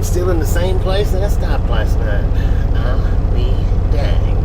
still in the same place that I stopped last night. I'll be dang.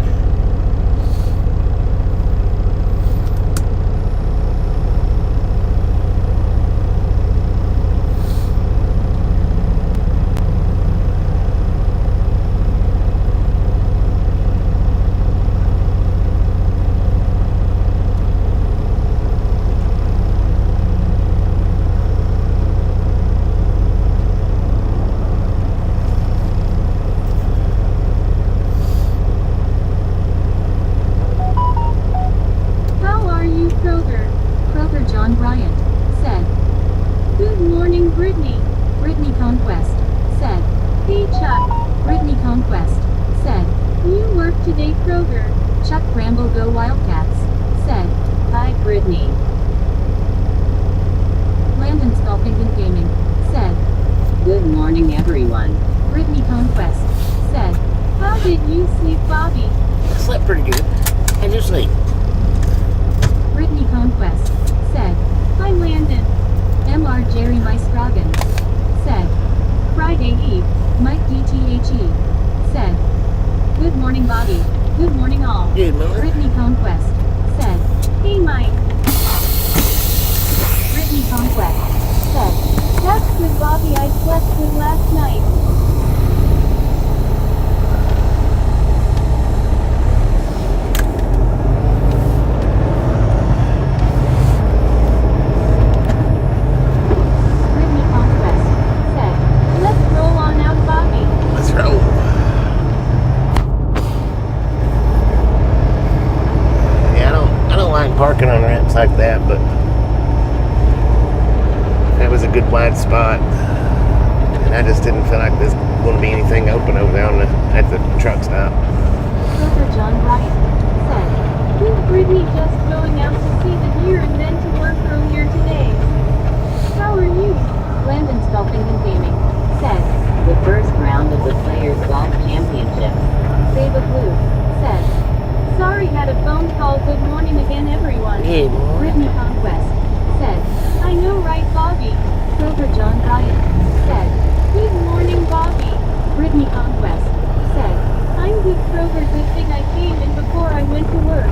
Parking on ramps like that, but that was a good wide spot, and I just didn't feel like there's going to be anything open over there at the truck stop. John Bryant said, "With Brittany just going out to see the deer and then to work earlier today. How are you?" Landon's Golfing and Gaming said, "The first round of the Players Golf Championship." Beba Blue said, "Sorry, had a phone call. Good morning again, everyone." Hey, boy. Brittany Conquest said, "I know, right, Bobby?" Kroger John Bryant said, "Good morning, Bobby." Brittany Conquest said, "I'm good, Kroger. Good thing I came in before I went to work."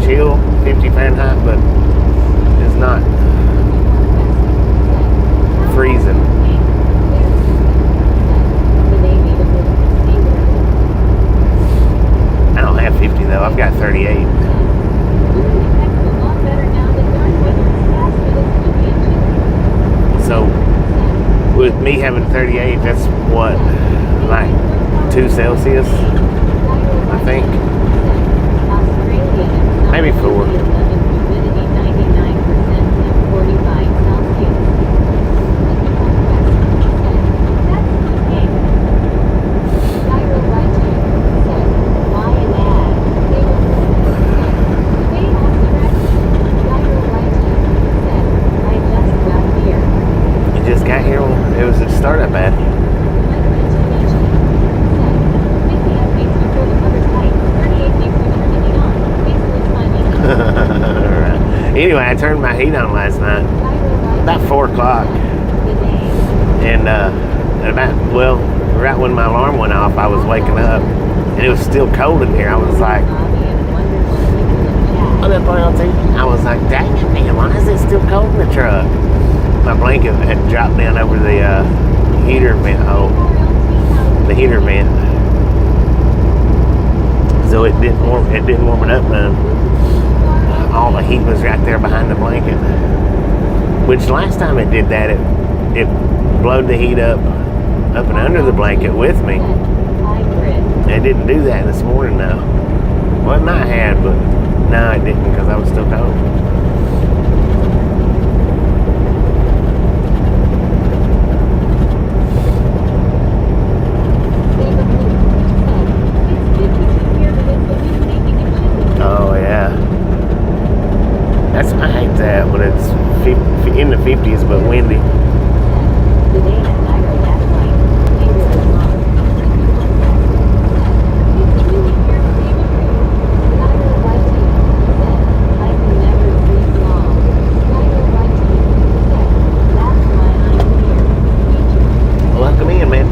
chill, 50 Fahrenheit, but it's not freezing. I don't have 50 though. I've got 38. So with me having 38, that's what, like 2 Celsius, I think. Maybe 4. Just got here. It was a startup ad. Anyway, I turned my heat on last night about 4 o'clock, and right when my alarm went off, I was waking up, and it was still cold in here. I was like, I was like, dang it, man, why is it still cold in the truck? My blanket had dropped down over the heater vent hole, the heater vent, so it didn't warm it up none. All the heat was right there behind the blanket, which last time it did that, it blowed the heat up and under the blanket with me. It didn't do that this morning though. Well, it might have, but no, it didn't, because I was still cold. Oh yeah, I hate that when it's in the 50s but windy. Welcome in, man.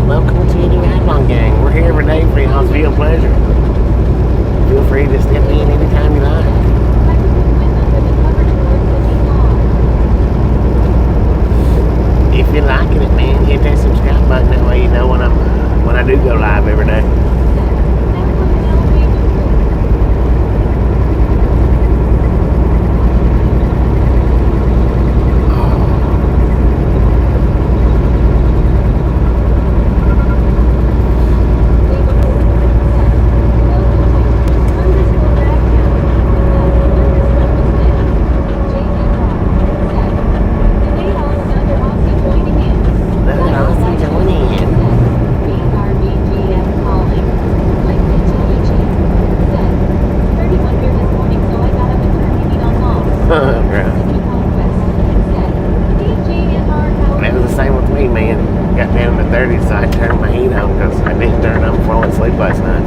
Welcome to the Adlon Gang. We're here every day for y'all's view and pleasure. Feel free to step in anytime you like. If you're liking it, man, hit that subscribe button. That way you know when I do go live every day. It was the same with me, man. Got down in the 30s, so I turned my heat on because I didn't turn it on before I went to sleep last night.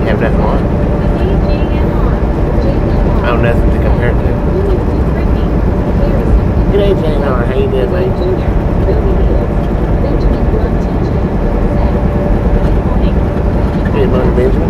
Have nothing what? Oh, nothing to compare it to. Good day, JR. How you doing, mate? Good morning, Benjamin.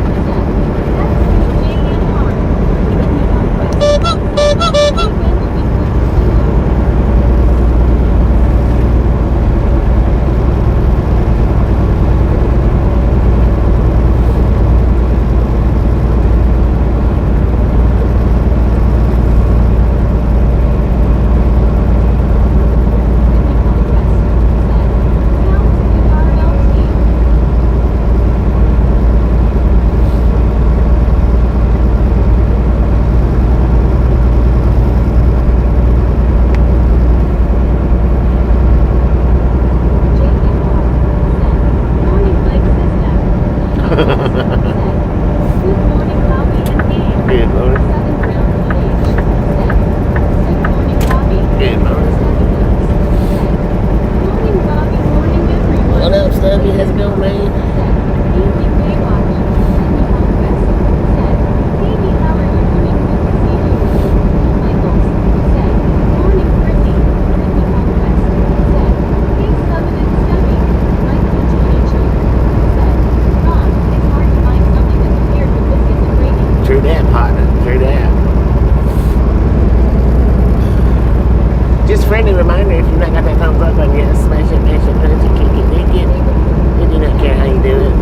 friendly reminder, if you've not got that thumbs up button yet, smash it, mash it, punch it, kick it, dig it. We do not care how you do it.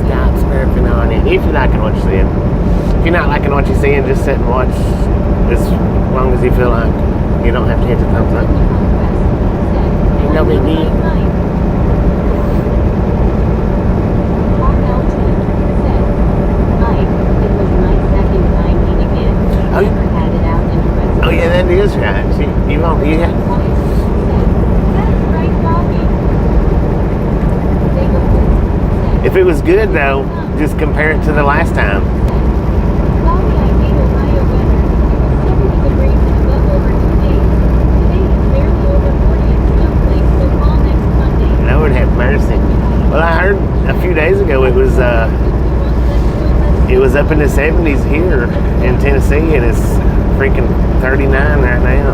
Stop smurfing on it. If you're liking what you're seeing. If you're not liking what you're seeing, just sit and watch as long as you feel like you don't have to hit the thumbs up. Ain't no big deal. Oh yeah, that is right. See, you won't. You got. If it was good though, just compare it to the last time. Lord have mercy. Well, I heard a few days ago it was up in the 70s here in Tennessee, and it's freaking 39 right now.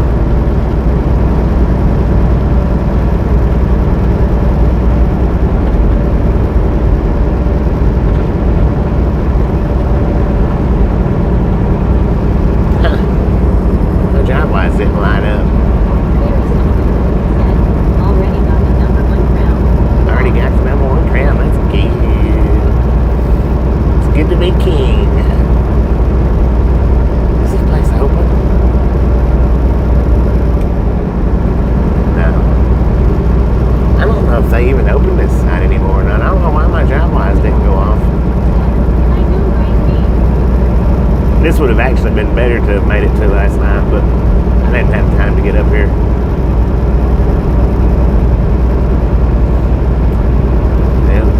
My job lights didn't light up. Already got the number one crown. That's good. It's good to be king. Is this place open? No. I don't know if they even open this side anymore or not. I don't know why my job lights didn't go off. This would have actually been better to have made it to last night, but I didn't have time to get up here.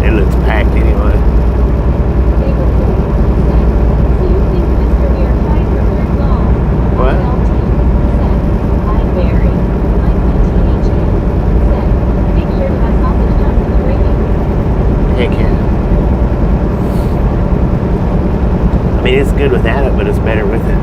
It looks packed anyway. What? Heck yeah. I mean, it's good without it, but it's better with it.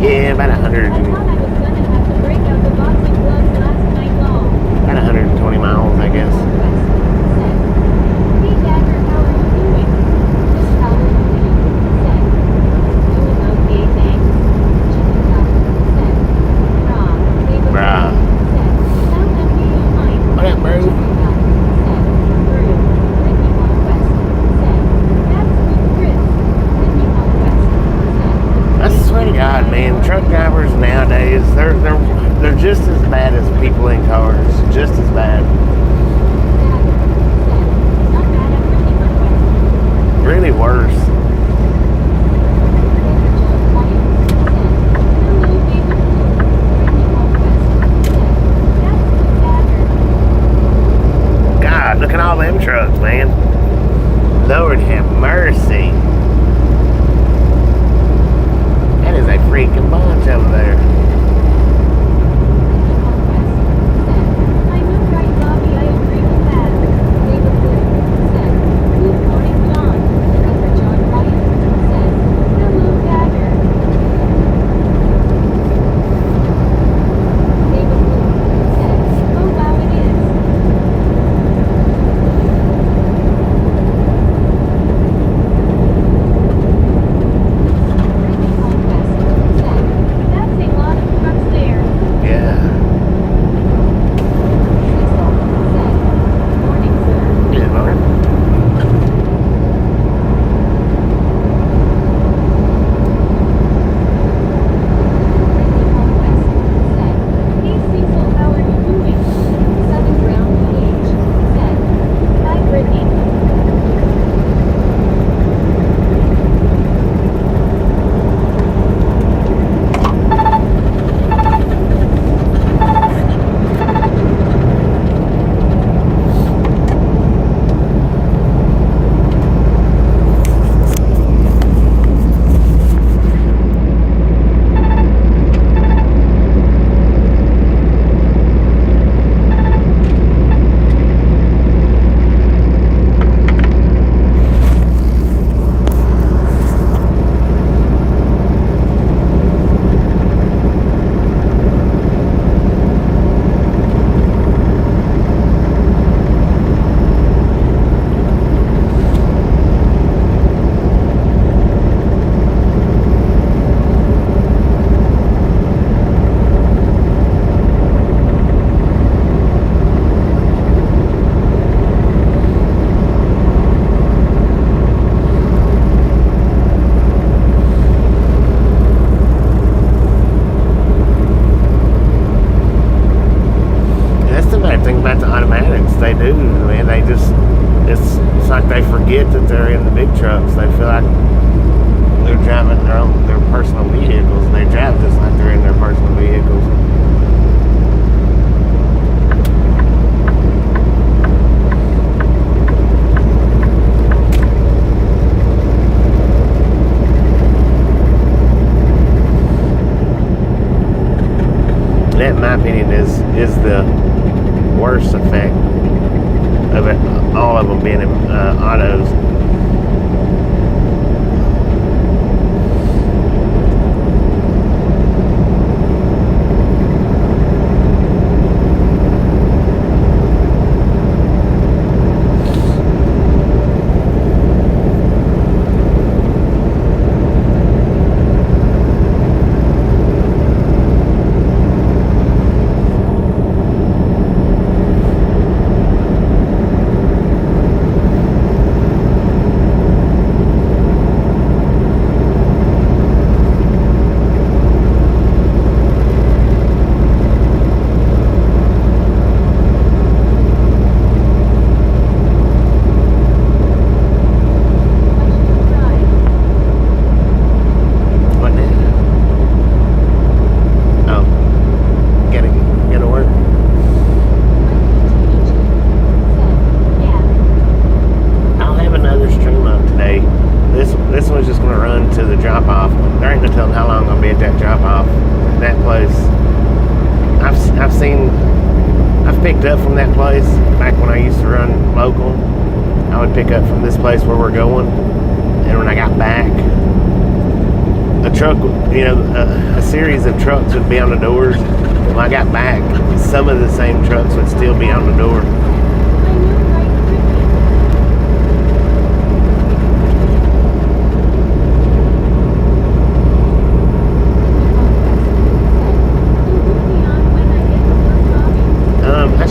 Yeah, about 120 miles, I guess. Bruh. What up, bro? I swear to God, man, truck drivers nowadays, they're just as bad as people in cars. Just as bad. Really worse. God, look at all them trucks, man. Lord have mercy. That is a freaking bunch over there. that they're in the big trucks. They feel like they're driving their personal vehicles. They drive just like they're in their personal vehicles. That, in my opinion, is the worst effect of it, all of them being in autos. Up from that place back when I used to run local. I would pick up from this place where we're going, and when I got back, a truck, a series of trucks would be on the doors. When I got back, some of the same trucks would still be on the door.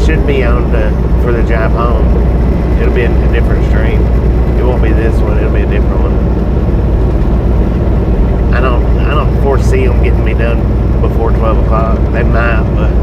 Should be on for the drive home. It'll be a different stream. It won't be this one. It'll be a different one. I don't foresee them getting me done before 12 o'clock. They might, but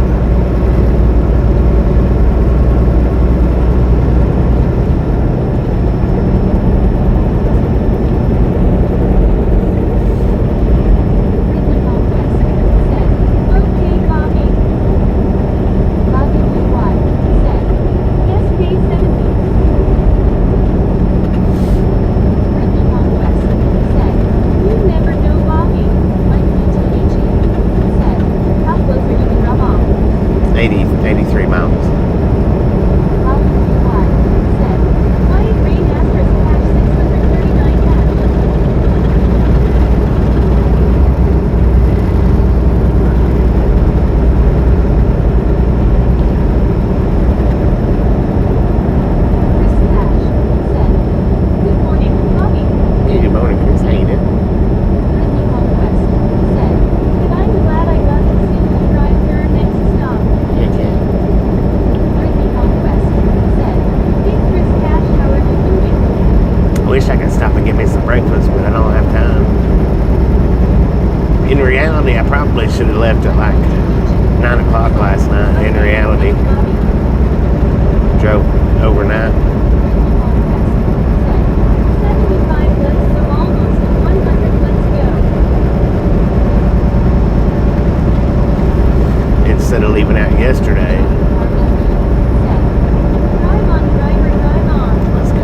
should have left at like 9 o'clock last night. In reality, drove overnight. Instead of leaving out yesterday. Let's go.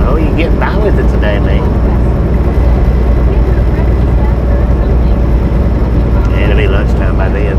Oh, you get by with it today, mate. Yeah, it'll be lunchtime by then.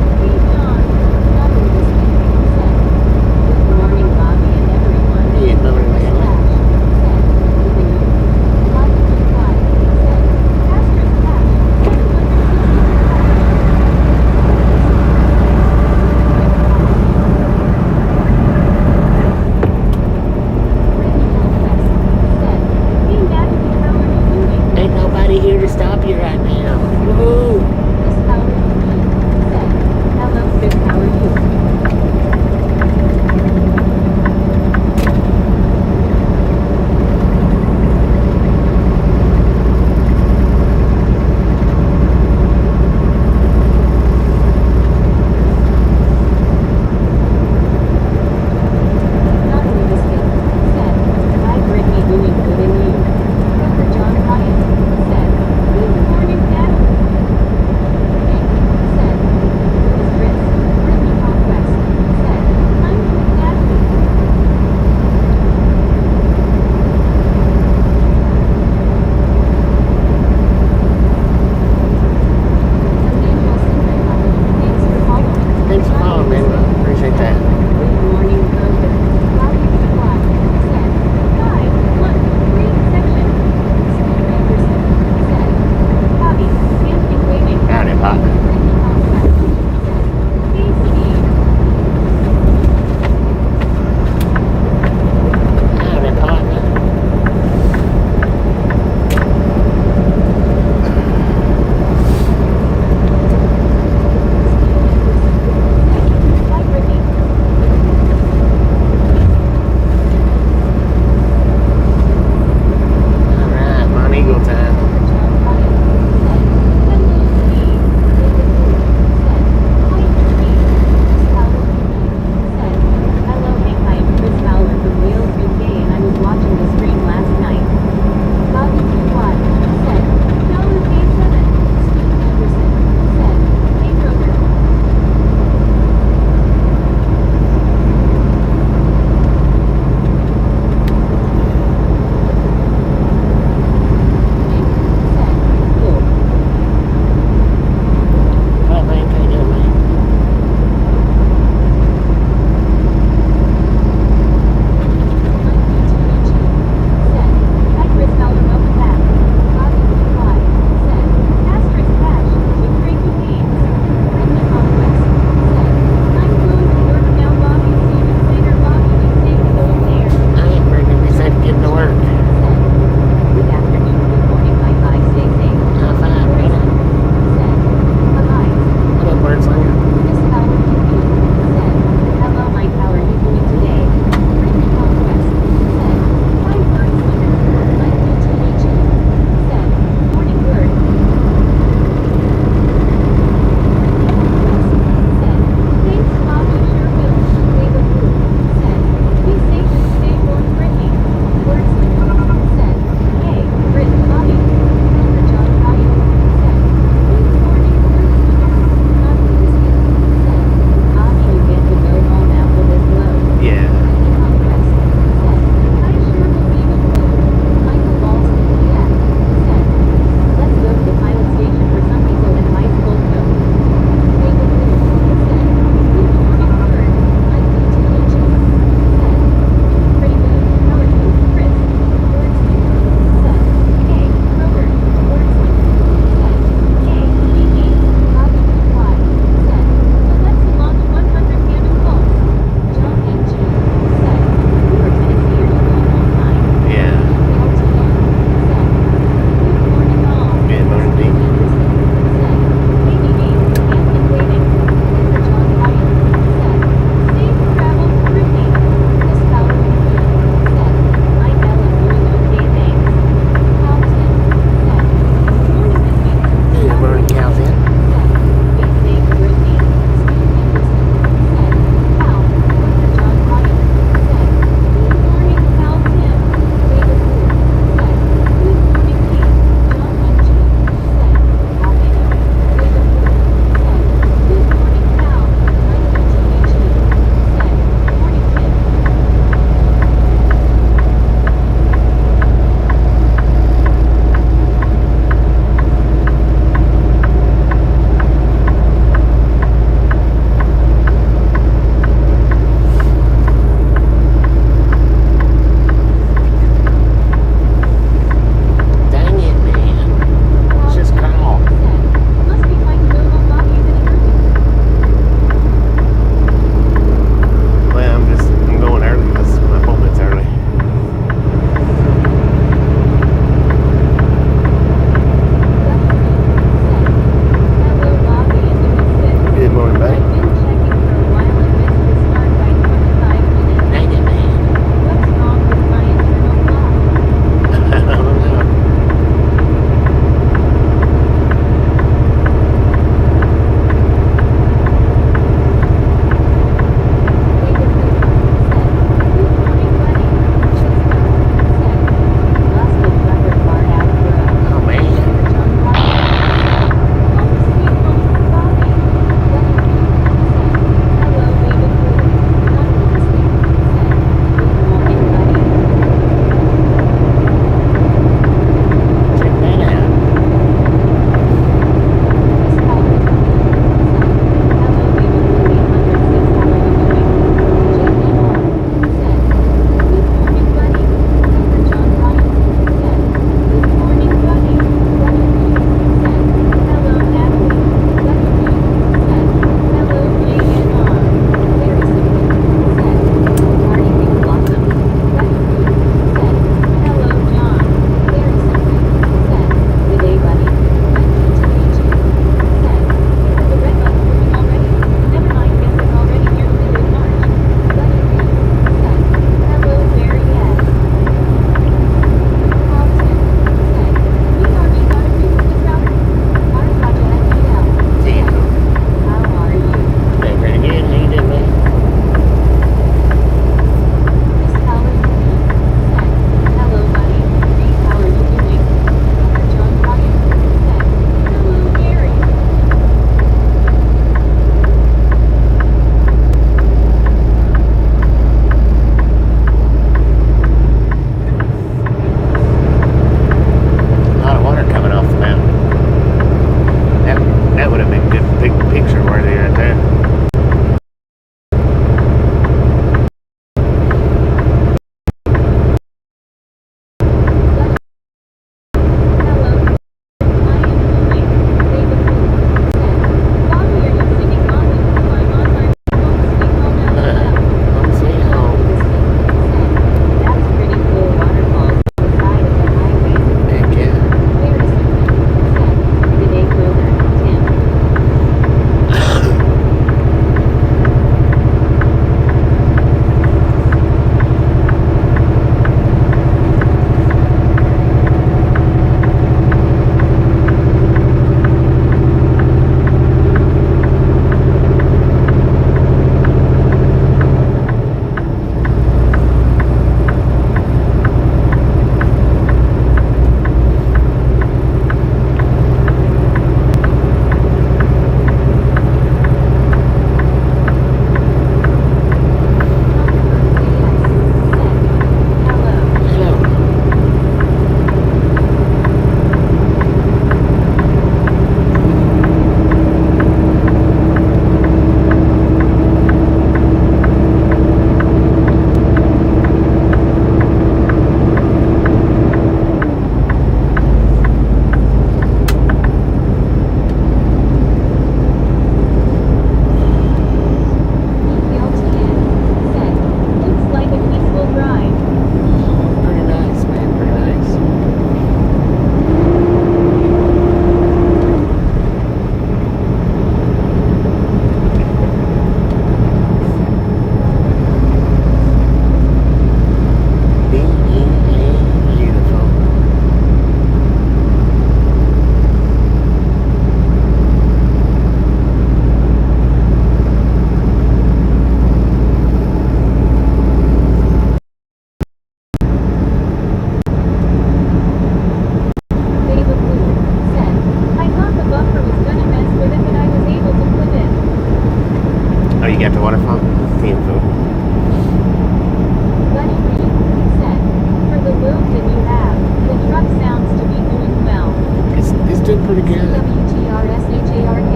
pretty good. WTRSHARK.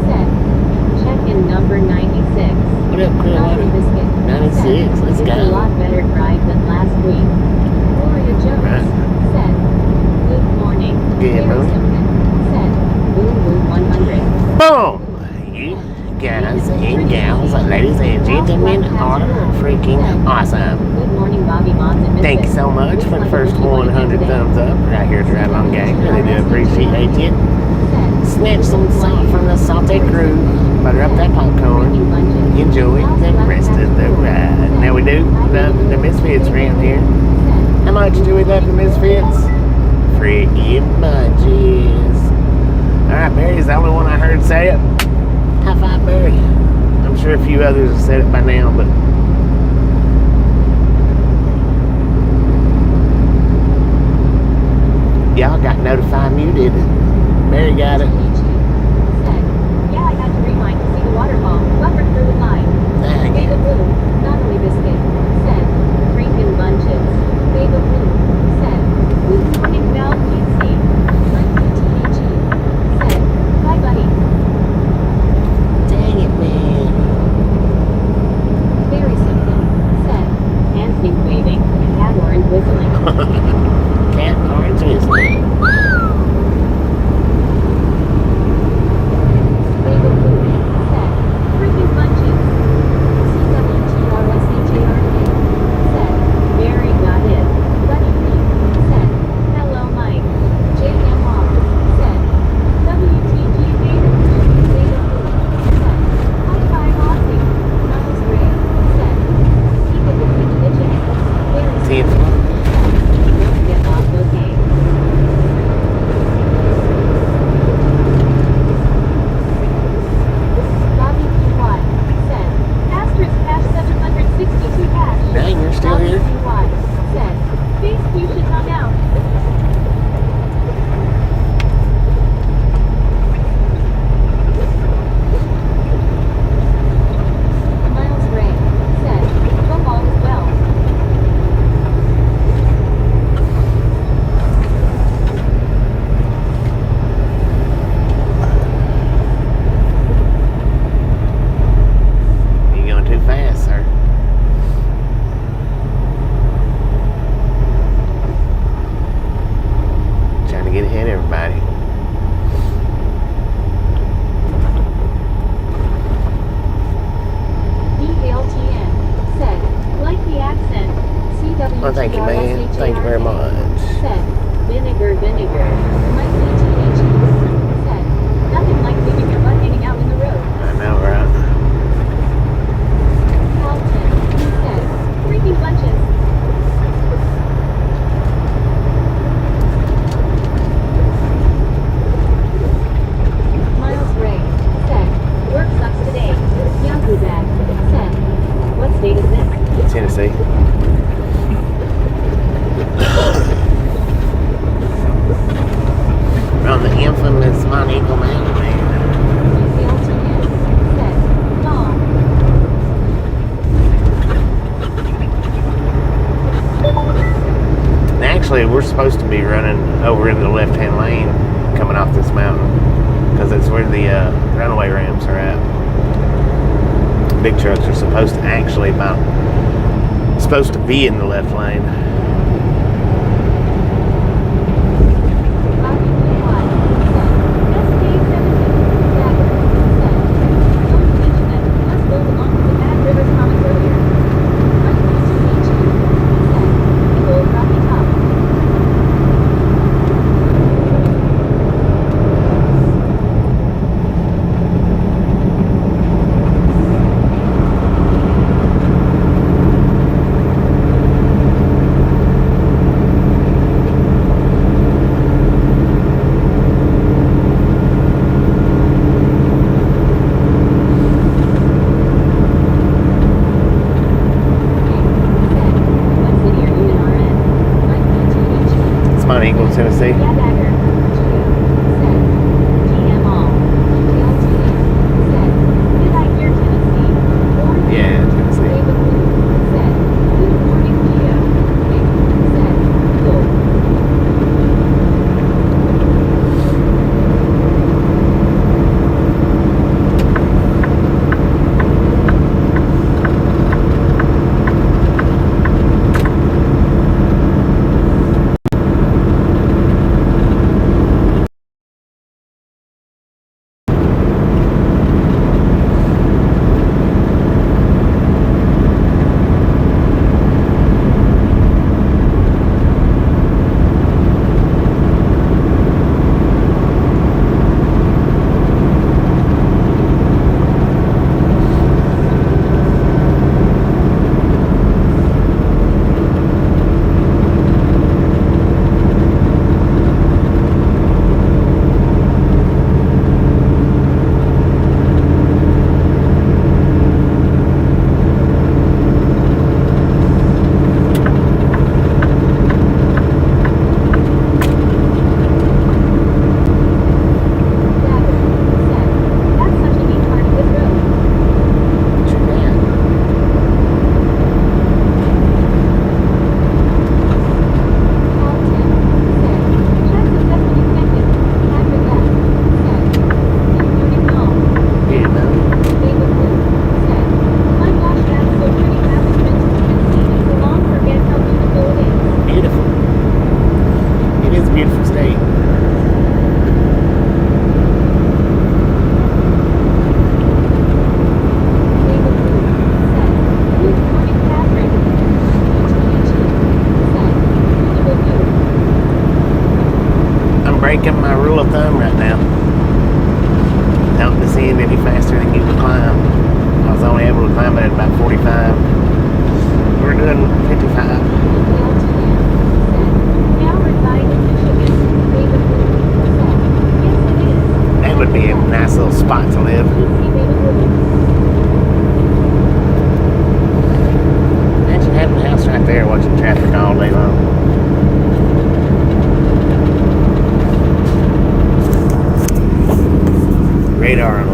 Set. Check-in number 96. What up, Coffee Clearwater? biscuit. 96, let's It's go. a lot better drive than last week. Gloria Jones. Right. Set. Good morning. Good Harry morning. Simpson. Set. Boom Boom 100. Boom! You guys and gals, ladies and gentlemen, are freaking awesome. Good morning, Bobby Mods and Thank you Biscuits. so much Looks for the like first what you wanna do 100 today. thumbs up right here at the Ride Along Gang. Really do appreciate you. Set. Snatch some salt from the salty crew, butter up that popcorn, Freaking bunches. enjoy the rest of the ride. Now we do love the Misfits around here. Set. How much do we love the Misfits? Freaking bunches. Alright, Barry's the only one I heard say it. High five, Barry. I'm sure a few others have said it by now, but y'all got notify muted. Barry got it. Set. Yeah, I had to rewind to see the waterfall. Buffered through the light. Dang Big it. Blue. Natalie Biscuit. Set. Freaking bunches. Big Blue. Set. Good morning, Val GC. Mike THE. Set. Bye, buddy. Dang it, man. Very simple. Set. Hands need waving. Cat orange whistling. Cat orange whistling. Big Blue. Set. Freaking bunches. CWTRSHARK. Set. Very got it. Buddy Pete. Set. Hello Mike. JMR. Set. WTG Beta. Beta Blue. Set. High five Aussie. Knuckles Ray. Set. Keep it with the bitches. Very Ten. simple. Set. Don't get off, okay? Bobby PY. Set. Asterisk hash 762 hash. Dang, you're still Bobby here? PY. Set. Face fusion hung out. Miles Ray. Set. Hope all is well. You're going too fast, sir. Trying to get ahead of everybody. DLTN. Set. Like the accent. CWTRSHARK. Well, thank you, man. Thank you very much. Set. Vinegar. Mike DTH. Set. Nothing like leaving your butt hanging out in the road. I know, right? Carlton. Set. Freaking bunches. Miles Ray. Set. Work sucks today. Yahoo bag. Set. What state is this? Tennessee. On the infamous Mount Eagle Mountain, man. DLTN. Set. Aw. And actually, we're supposed to be running over in the left-hand lane coming off this mountain because that's where the runaway ramps are at. Big trucks are supposed to be in the left lane. Bobby PY. Set. SK17. Dagger. Set. Don't mention that. Must go along with the Bad Rivers comics earlier. Mike DTH. Set. Big old Rocky Top. What city are you in RN? Mike DTH. It's Mount Eagle, Tennessee. Yeah, Dagger. Geo. Set. GM all. DLTN. Set. Did I hear Tennessee? Orange. Yeah, Tennessee. David Blue. Set. Good morning, Geo. Set. Cool. a beautiful state. I'm breaking my rule of thumb right now. Don't descend any faster than you can climb. I was only able to climb it at about 45. We're doing 55. That would be a nice little spot to live. Imagine having a house right there watching traffic all day long. Radar on them.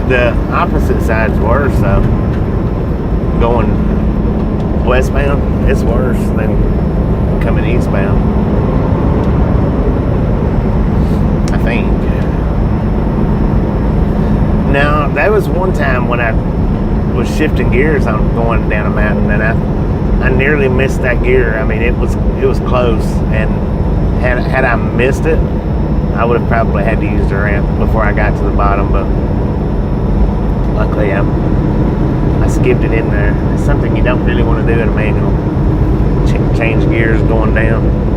The opposite side's worse though. Going westbound, it's worse than coming eastbound, I think. Now, that was one time when I was shifting gears on going down a mountain, and I nearly missed that gear. I mean, it was close, and had I missed it, I would have probably had to use the ramp before I got to the bottom, but luckily, I skipped it in there. It's something you don't really want to do in a manual. Change gears going down.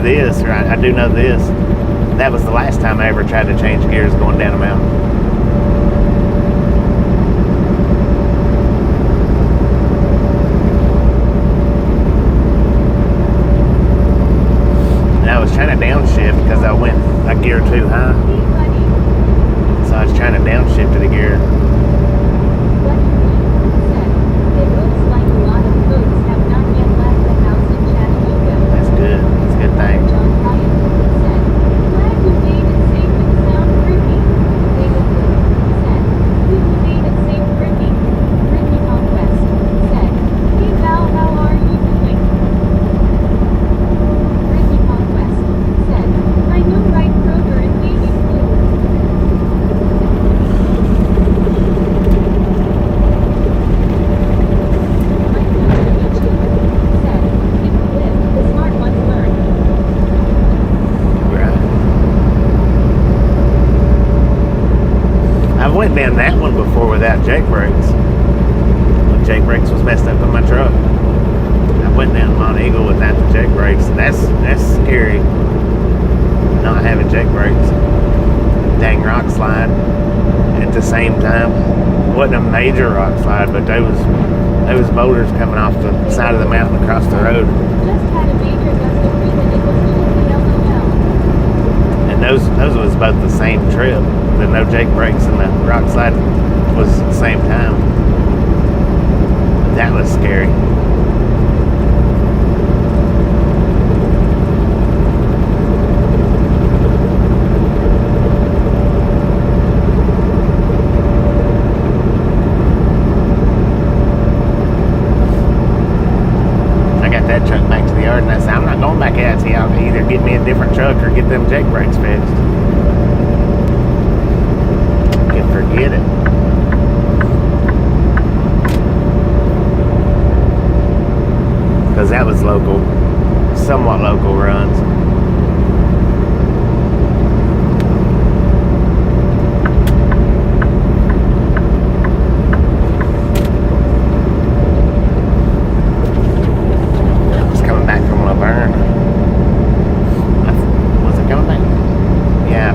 This, or I do know this. That was the last time I ever tried to change gears going down a mountain. And I was trying to downshift because I went a gear too high. So I was trying to downshift to the gear. It looks like a lot of folks have not yet left the house in Chattanooga. That's good. That's a good thing. John Ryan said, glad you made it safe and sound, Brittany. David Wood said, we made it safe, Brittany. Brittany Conquest said, hey Val, how are you doing? Brittany Conquest said, I know, right, Kroger and baby blue. I went down that one before without jake brakes. When jake brakes was messed up in my truck. I went down Mount Eagle without the jake brakes. That's scary. Not having jake brakes. Dang rock slide at the same time. Wasn't a major rock slide, but they was Those boulders coming off the side of the mountain across the road. Just had a major gust of wind and it was LOL. And those was both the same trip. The no Jake brakes and the rock slide was the same time. That was scary. That truck back to the yard, and I said, I'm not going back out to y'all. Either get me a different truck or get them Jake brakes fixed. Can forget it. Because that was local, somewhat local runs.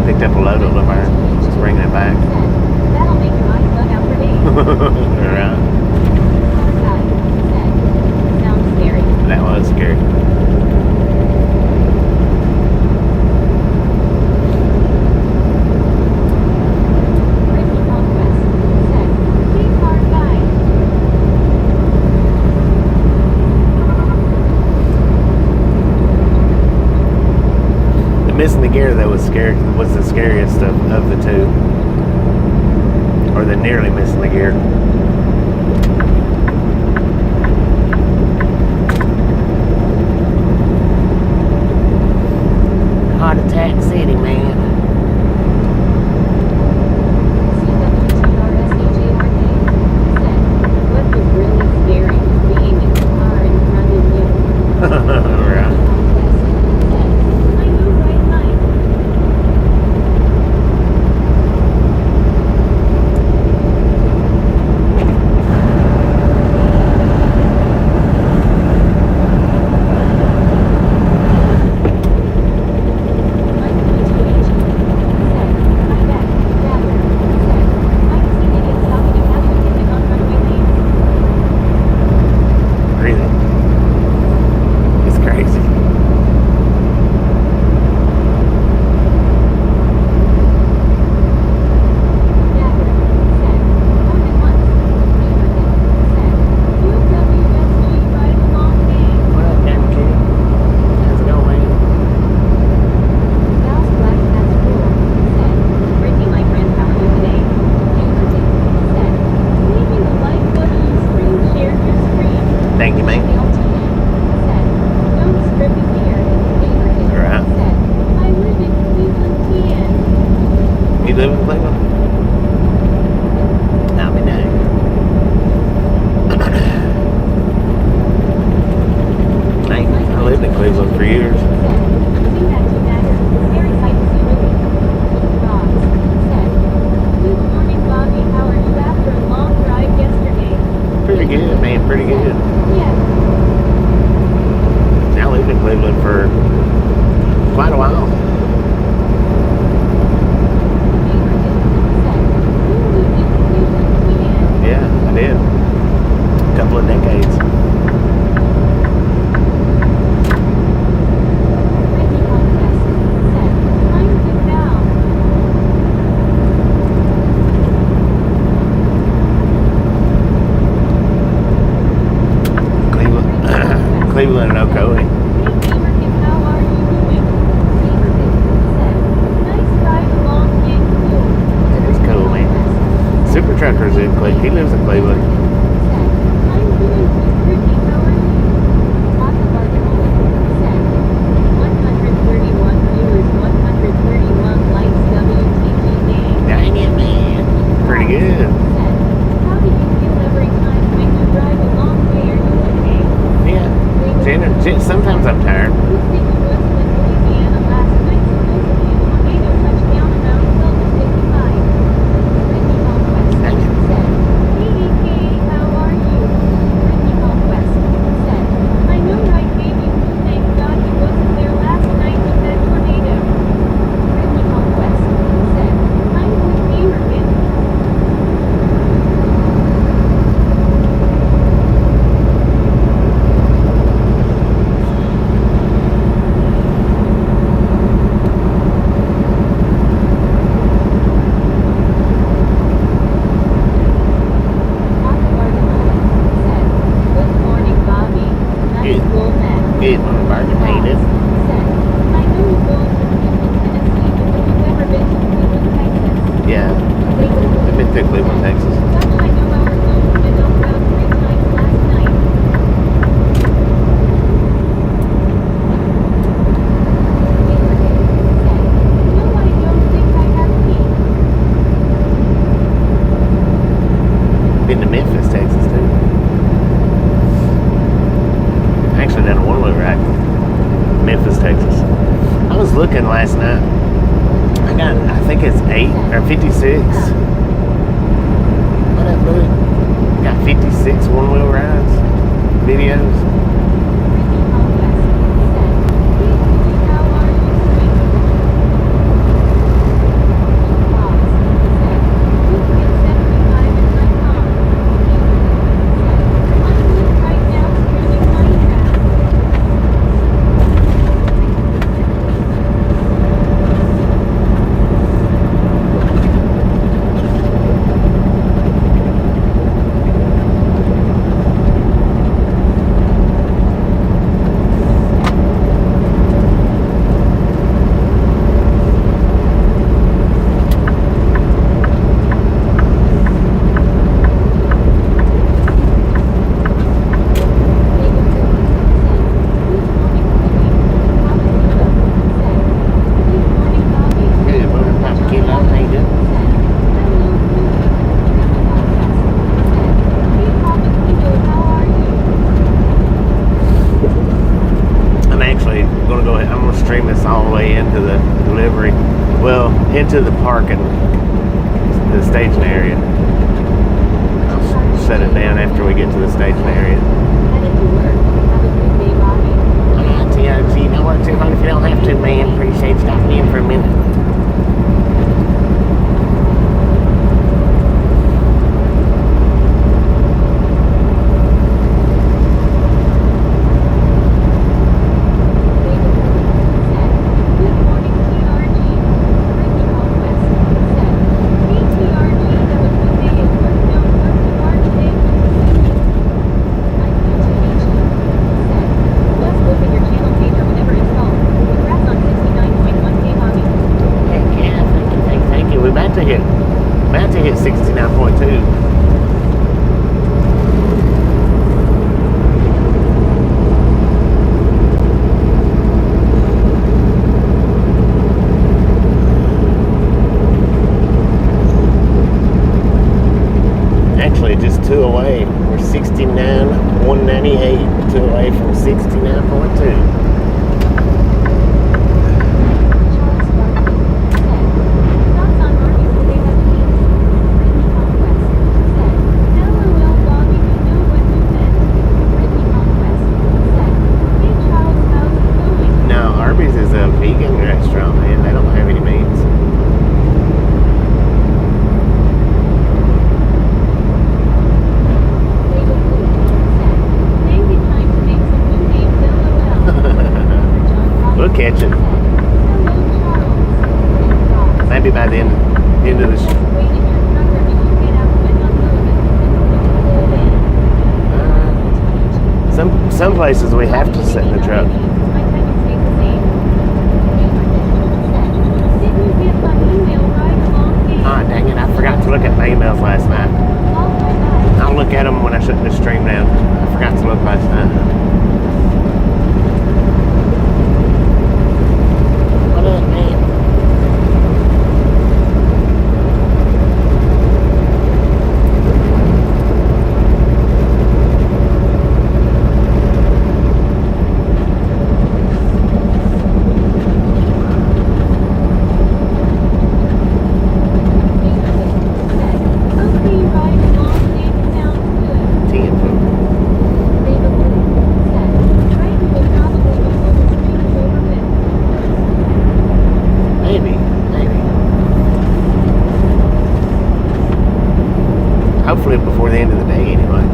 Picked up a load at Laverne, just bringing it back. That'll make your eyes bug out for days. Right. Sounds scary. That was scary. Missing the gear that was the scariest of the two, or the nearly missing the gear. Heart attack city, man. What was really scary was being in the car in front of you. Right. Cleveland and Ocoee. It's cool, man. Super Trucker's in Cleveland. He lives in Cleveland. Dang it, man. Pretty good. How do you feel every time when you drive a long way? Are you okay? Yeah. Sometimes I'm tired. down a one-wheel ride. Memphis, Texas. I was looking last night. I think it's 8 or 56. What up, buddy? Got 56 one-wheel rides, videos. Into the parking, the staging area. I'll set it down after we get to the staging area. TRG, don't work too hard if you don't have to, man. Appreciate stopping in for a minute. About to hit 69.2. Actually, just 2 away. We're 69, 198, 2 away from 69.2. Catch it. Maybe by the end of the some places we have to sit in the truck. Ah, dang it, I forgot to look at my emails last night. I'll look at them when I shut this stream down. I forgot to look last night. Hopefully before the end of the day anyway.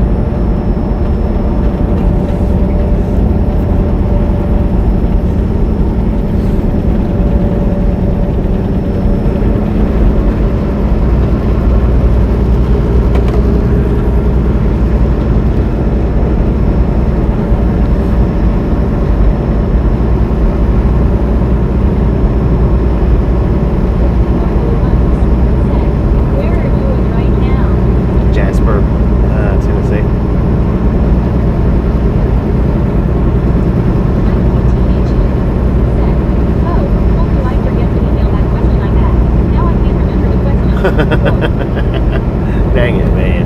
Dang it, man.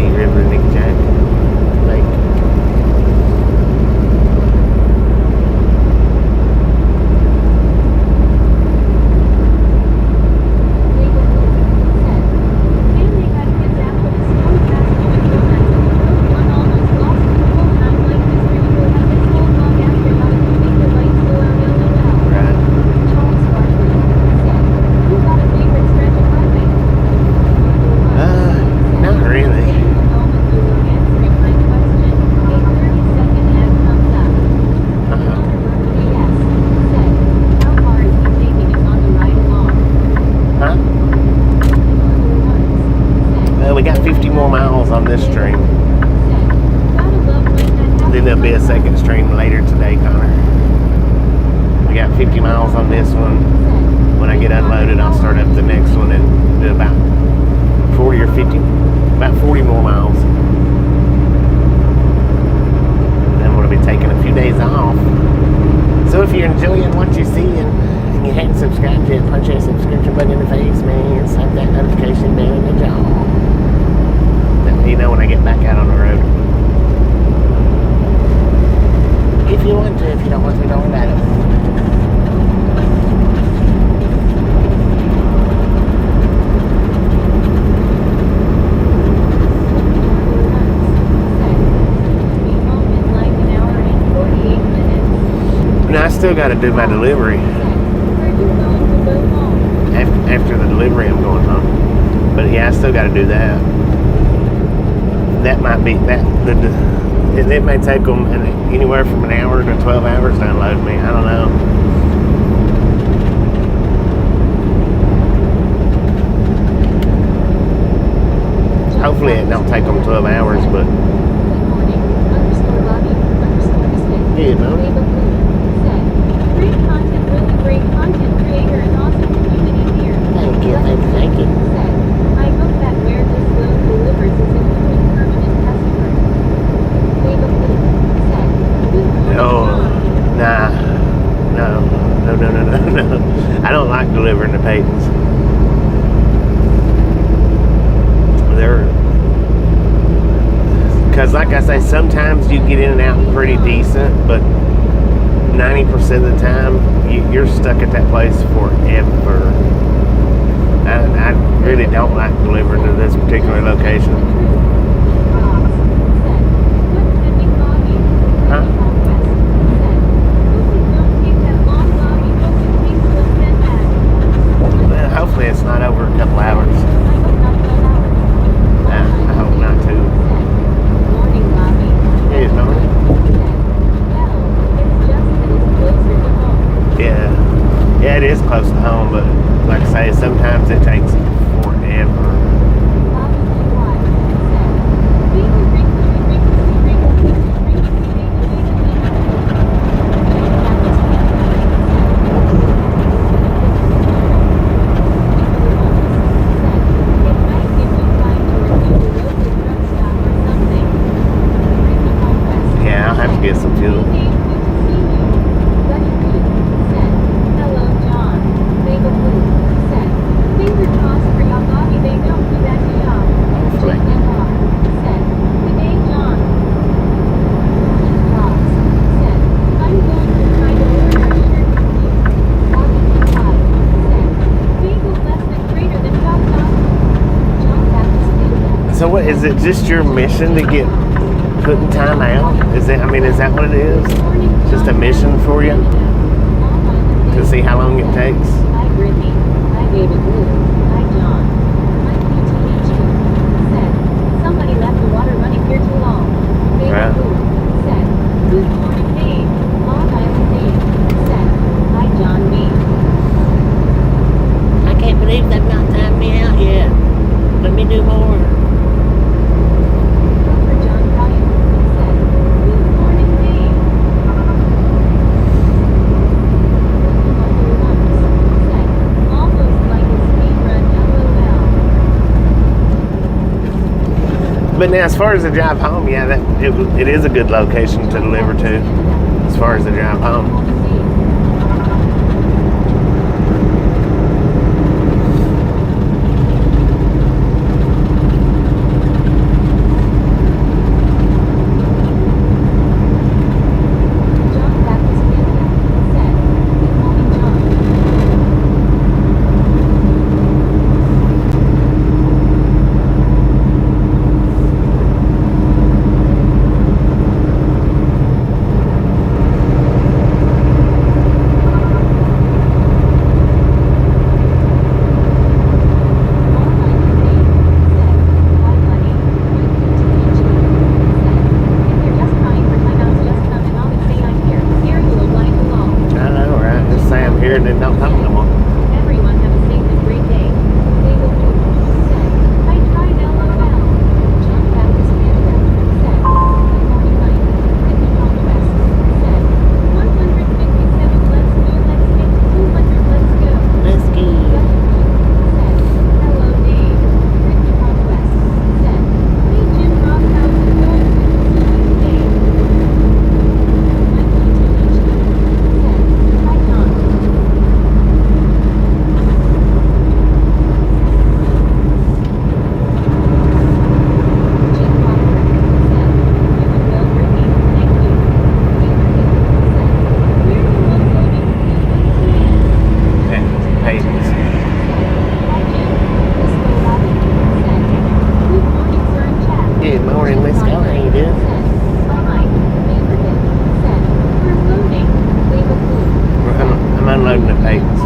Sea River, Nick Jack Lake. We got 50 more miles on this stream. Then there'll be a second stream later today, Connor. We got 50 miles on this one. When I get unloaded, I'll start up the next one and do about 40 or 50, about 40 more miles. Then I'm going to be taking a few days off. So if you're enjoying what you're seeing and you hadn't subscribed yet, punch that subscription button in the face, man. Slap that notification bell in the jaw. You know when I get back out on the road. If you want to, if you don't want to, don't worry about it. Now I still got to do my delivery. After the delivery, I'm going home. But yeah, I still got to do that. That might be that. It may take them anywhere from an hour to 12 hours to unload me. I don't know. Hopefully it don't take them 12 hours, but. Good morning. Great content, really great content creator and awesome community here. Thank you. I hope that where this load delivers is including permanent customers. Oh, nah. No. I don't like delivering to Peyton's. Because like I say, sometimes you get in and out pretty decent, but 90% of the time, you're stuck at that place forever. I really don't like delivering to this particular location. Huh? Well, hopefully it's not over a couple hours. I hope not too. Hey, it's morning. Yeah, it is close to home, but like I say, sometimes it takes forever. Yeah, I'll have to get some fuel. So what is it? Just your mission to get putting time out? Is that what it is? Just a mission for you to see how long it takes? Hi Brittany. Hi David Blue. Hi John. Hi PTH. Said somebody left the water running here too long. David Blue. Said good morning Dave. Long Island Dave. Said hi John B. I can't believe they've not timed me out yet. Let me do more. But now, as far as the drive home, yeah, it is a good location to deliver to. As far as the drive home. morning, Miss Go. How you doing? I'm unloading the papers.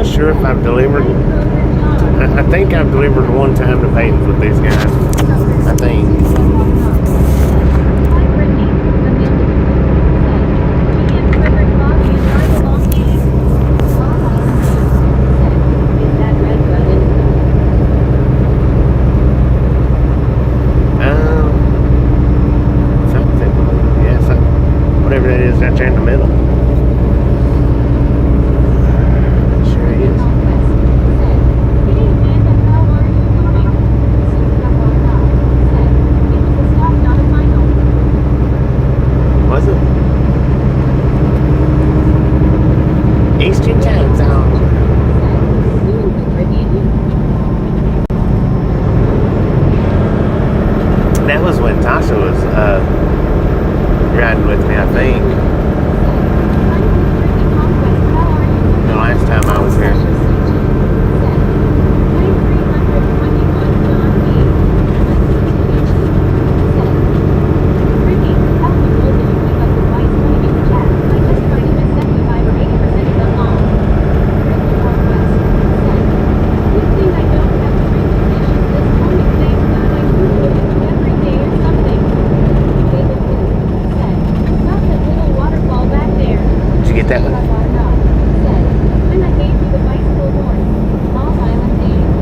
Sure if I've delivered. I think I've delivered one time to Peyton's with these guys. I think. Something. Yeah, whatever that is, right there in the middle. That was when Tasha was riding with me, I think. The last time I was here.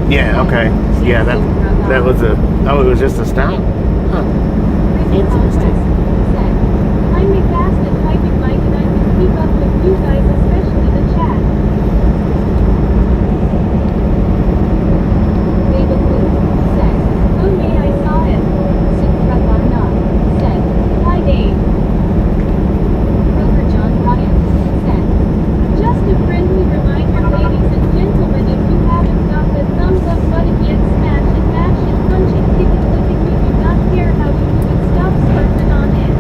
Yeah, okay. Yeah, that was a, oh, it was just a stop? Huh. Interesting. I'm a fast and typing Mike and I can keep up with you guys, especially the chat. David Luke said, oh yeah, I saw it. Supravarna said, hi Dave. Rover John Ryan said, just a friendly reminder, ladies and gentlemen, if you haven't got the thumbs up button yet, smash it, mash it, punch it, kick it, click it, we do not care how you do it, stop slurping on it.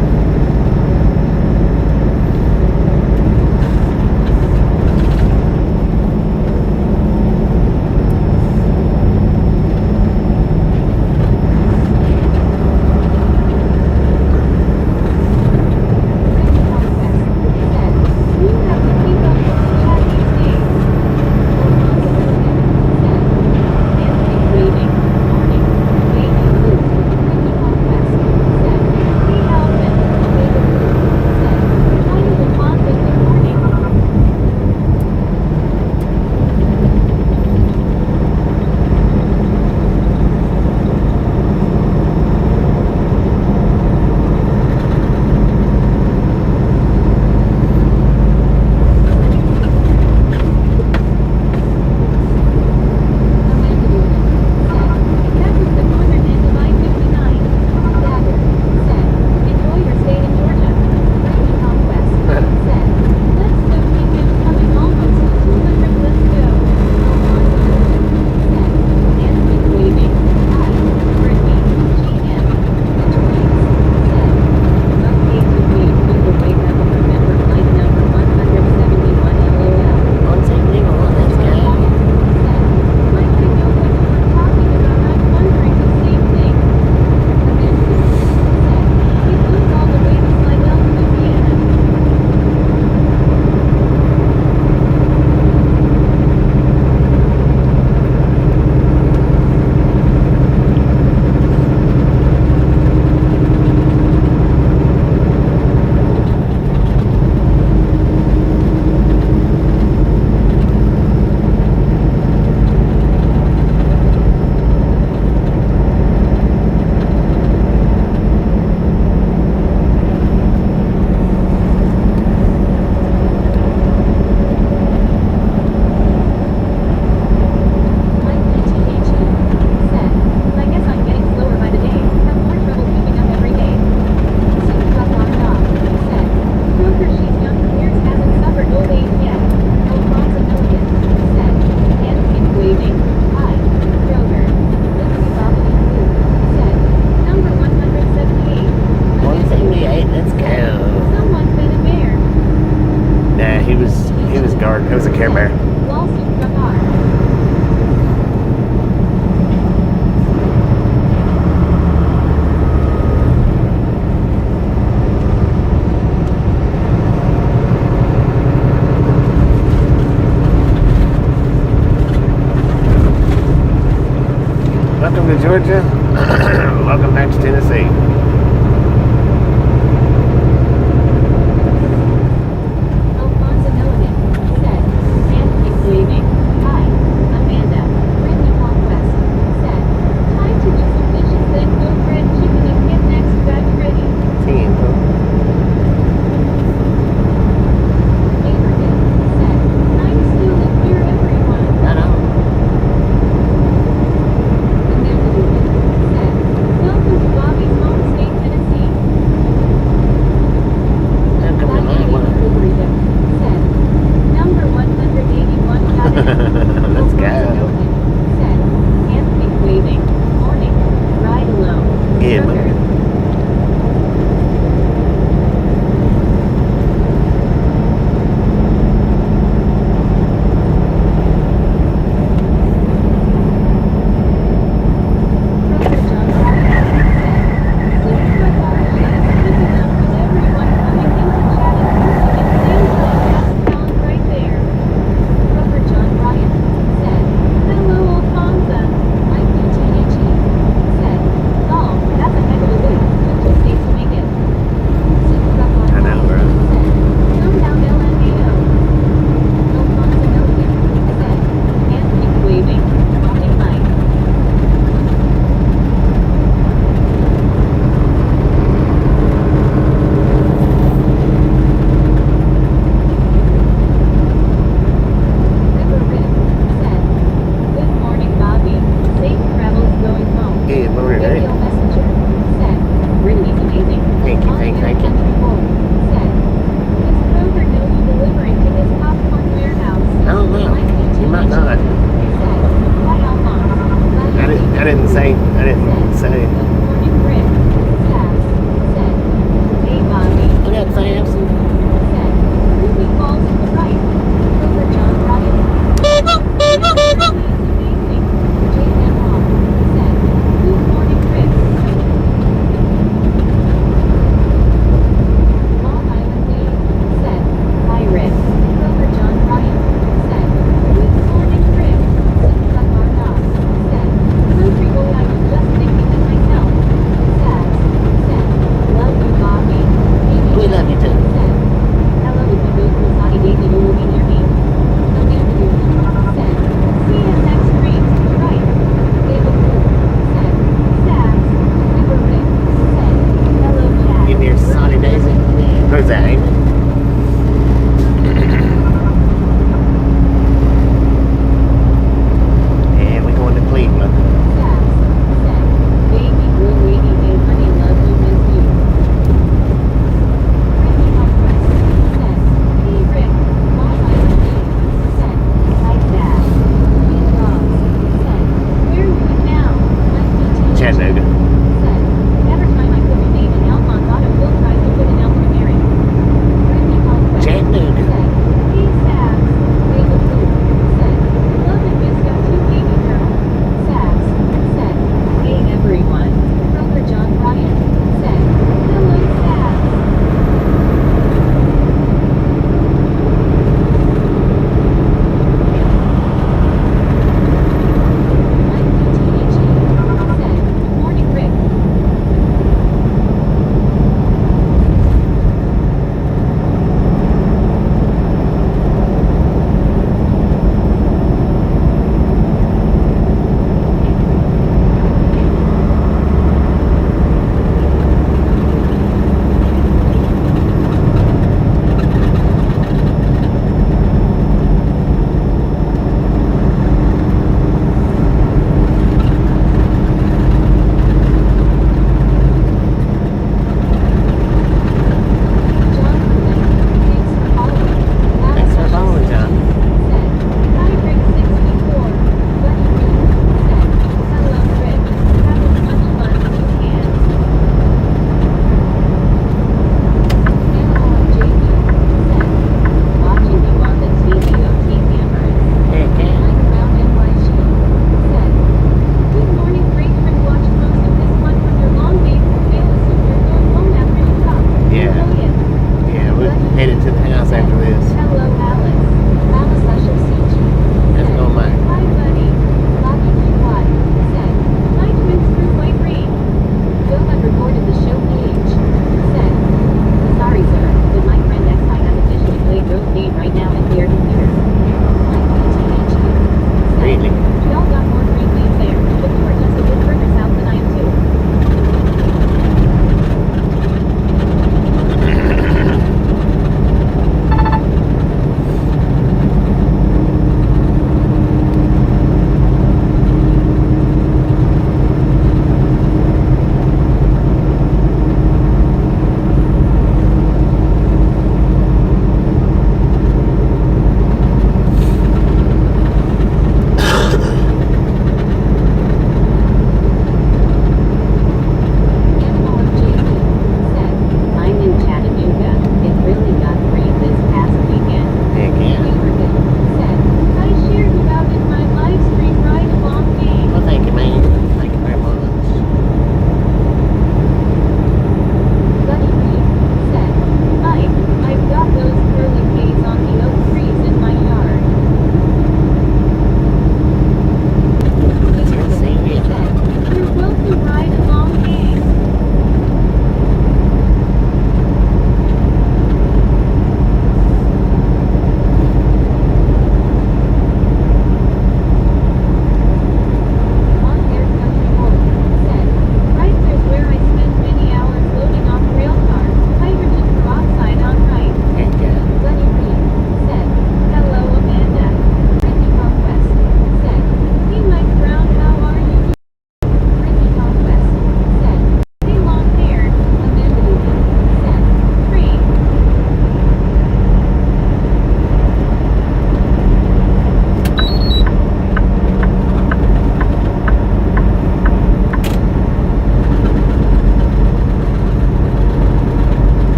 Welcome to Georgia. Welcome back to Tennessee.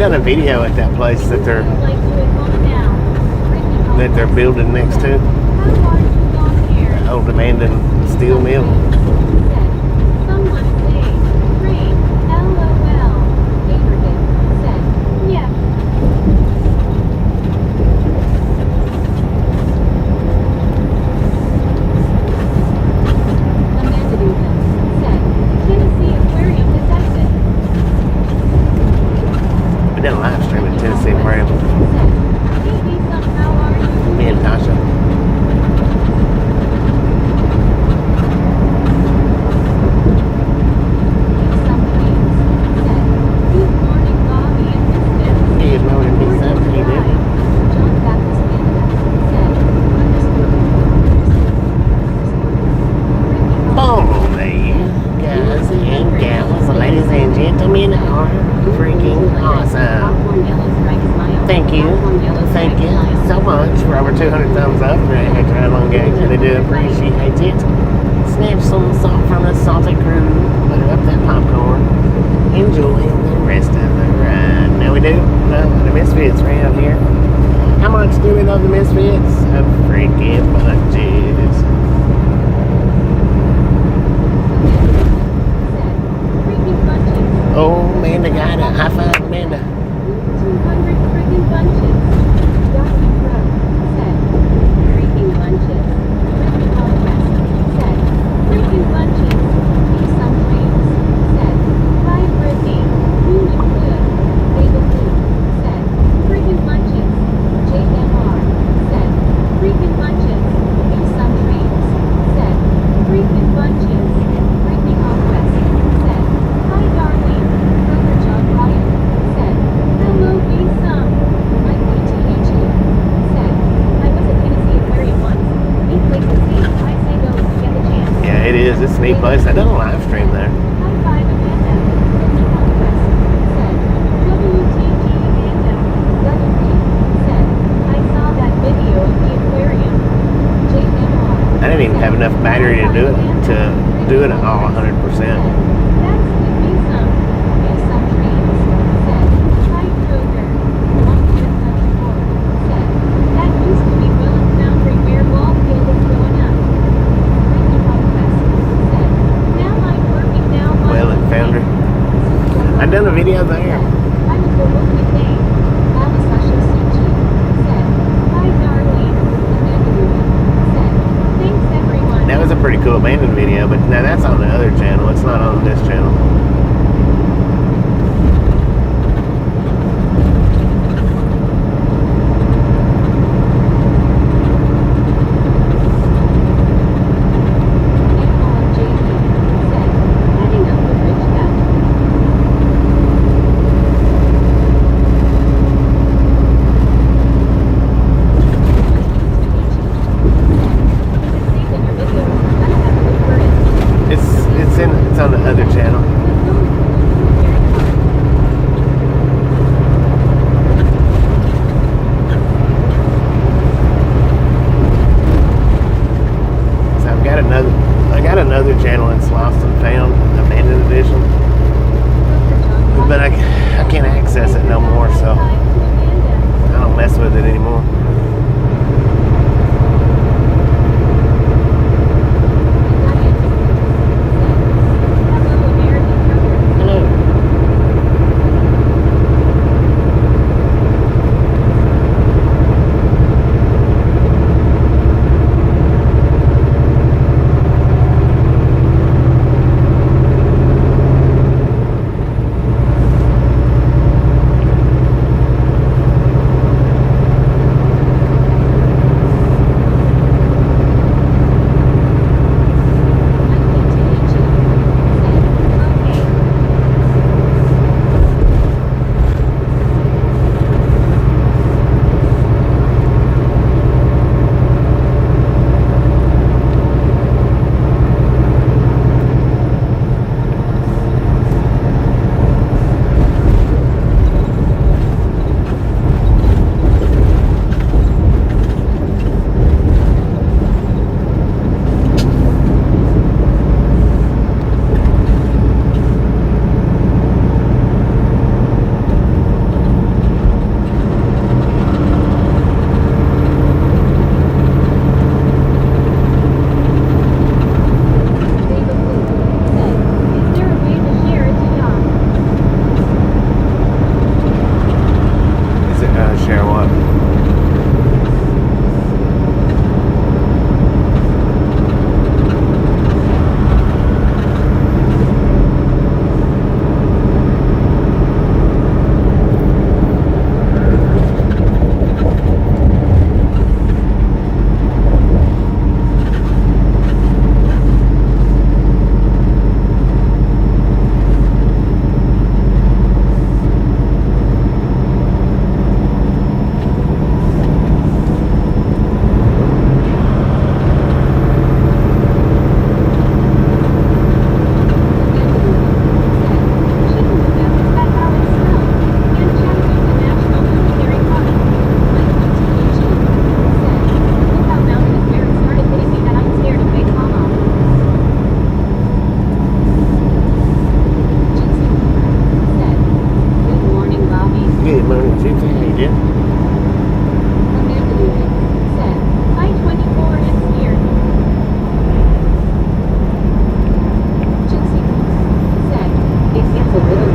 done a video at that place that they're building next to. Old abandoned steel mill. Someone say, rain, LOL. Abraham said, yeah. Amanda Dugan said, Tennessee Aquarium detected. We did a live stream at Tennessee Aquarium. Said, hey Lisa, how are you? Me and Tasha. Thank you so much for over 200 thumbs up. They do appreciate it. Snatch some salt from the salty crew. Butter up that popcorn. Enjoy the rest of the ride. Now we do love the Misfits around here. How much do we love the Misfits? A freaking bunches. Oh, Amanda got it. High five, Amanda. 200 freaking bunches. Dr. Crow said, freaking bunches. Ricky Podcast said, freaking bunches. Be some dreams said, bye Brittany. Really good. David Lee said, freaking bunches. JMR said, freaking bunches. Be some dreams said, freaking bunches. Ricky Podcast said, hi darling. Brother John Ryan said, hello, be some. Mike BTH said, I was at Tennessee Aquarium once. Neat place to see. I say go if you get the chance. Yeah, it is. It's a neat place. I done a live stream there. High five Amanda. Ricky Conquest said, WTG Amanda. Brother Reed said, I saw that video of the aquarium. JMR. I didn't even have enough battery to do it all 100%. That's be some dreams. Said, hi Kroger. 174. Said, that used to be Willem Foundry where Wallfield is going up. Ricky Conquest said, now I'm working now. Well, it found her. I done a video there. I will go look with name. Alice Suchi said, hi darling. Amanda Ruben said, thanks everyone. That was a pretty cool abandoned video, but now that's on the other channel. It's not on this channel. Animal JD said, heading up the bridge cut. It's on the other channel. So I got another channel that's lost and found, abandoned edition, but I can't access it no more, so I don't mess with it anymore.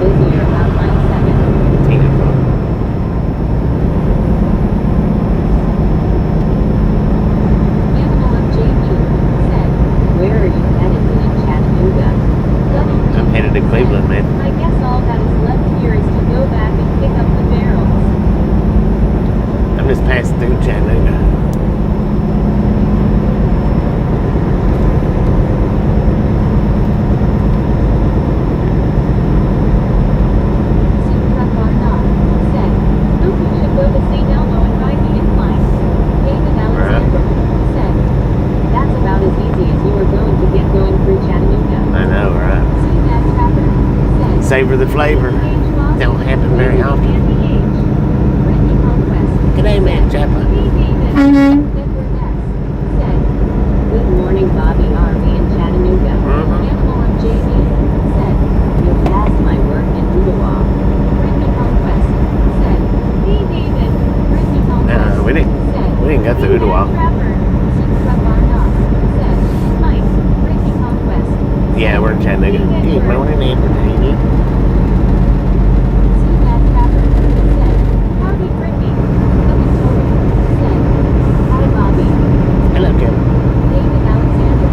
busier about line 7. Tina Club. Animal of JB said, where are you headed to in Chattanooga? I'm headed to Cleveland, man. I guess all that is left here is to go back and pick up the barrels. I'm just passing through Chattanooga. Sutra Barnard said, hope you should go to St. Elmo and ride the incline. David Alexander said, that's about as easy as you are going to get going through Chattanooga. I know, right? See that Trapper said, Savor the flavor. Don't happen very often. Brittany Conquest. G'day, man, Chappa. Hey, David. Edward S. said, good morning, Bobby. Are we in Chattanooga? Animal of JB said, you passed my work in Ottawa. Brittany Conquest said, hey, David. Brittany Conquest We didn't go through Ottawa. Trapper. Sutra Barnard said, Mike. Brittany Conquest. Yeah, we're in Chattanooga. Good morning, Anthony. See that Trapper said, howdy, Brittany. Coming Toby said, hi, Bobby. Hello, Kevin. David Alexander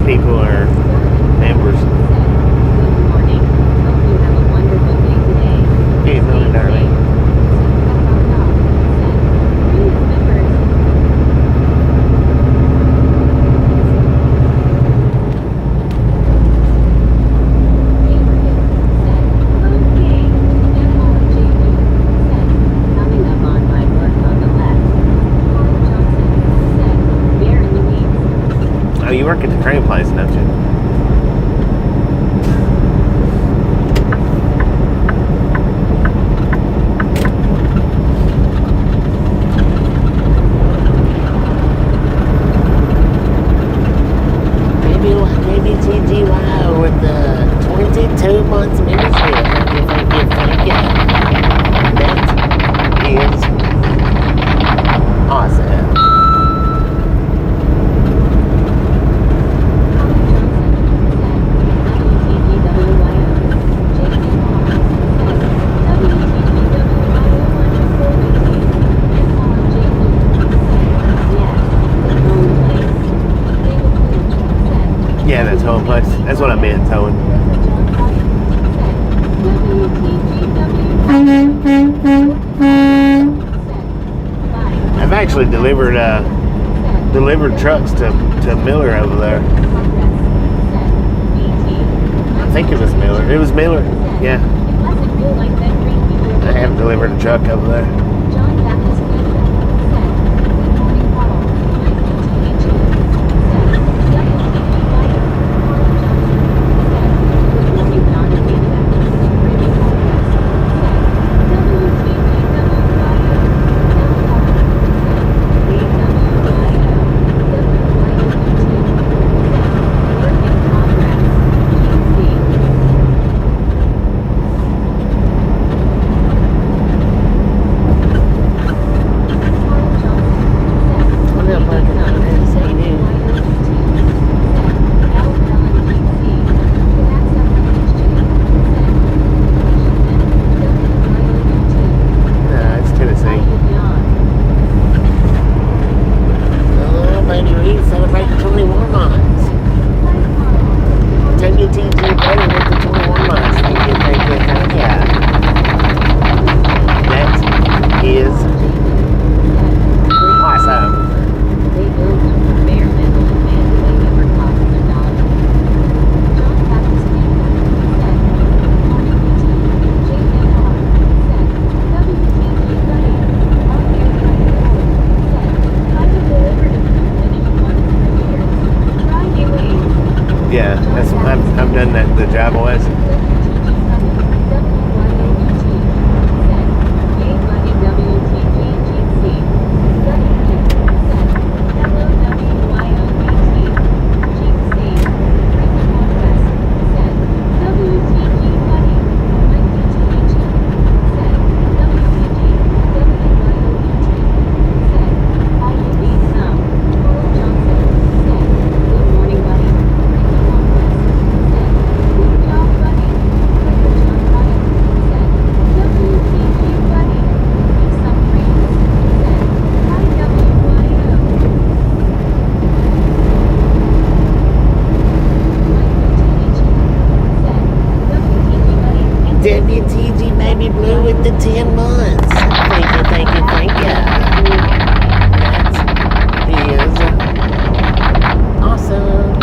people are members. Good morning. Hope you have a wonderful day today. Hey, morning, darling. Oh, you work at the train place, don't you? Maybe TGY with the 22 months membership. Thank you. That is awesome. Yeah, that's home place. That's what I meant, towing. I've actually delivered trucks to Miller over there. I think it was Miller. It was Miller. Yeah. I have delivered a truck over there. Yeah, that's I've done that the job was. WTG Baby Blue with the 10 months. Thank you. That is awesome.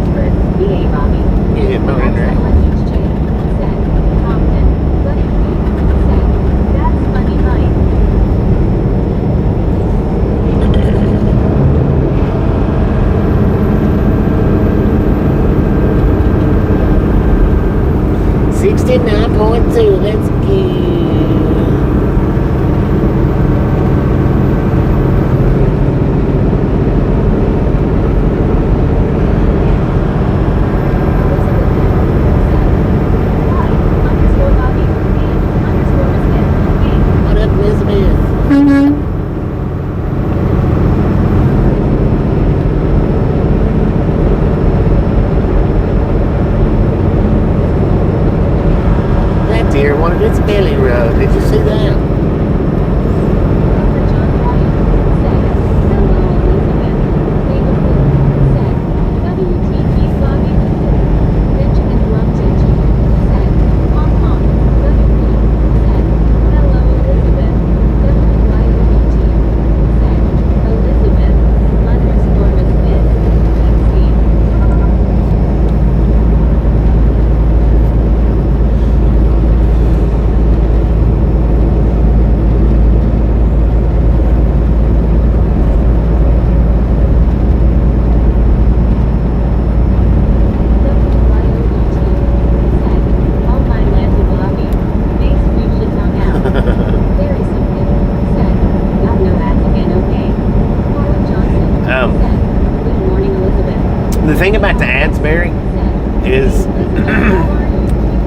Lynchburg, VA Bobby. Yeah, morning, right? LHJ, said, Compton, Butterfield, said, that's funny, Mike. $69.2, that's good. What up, Elizabeth? That deer wanted its belly rubbed. Did you see that? The thing about the ads, Barry, is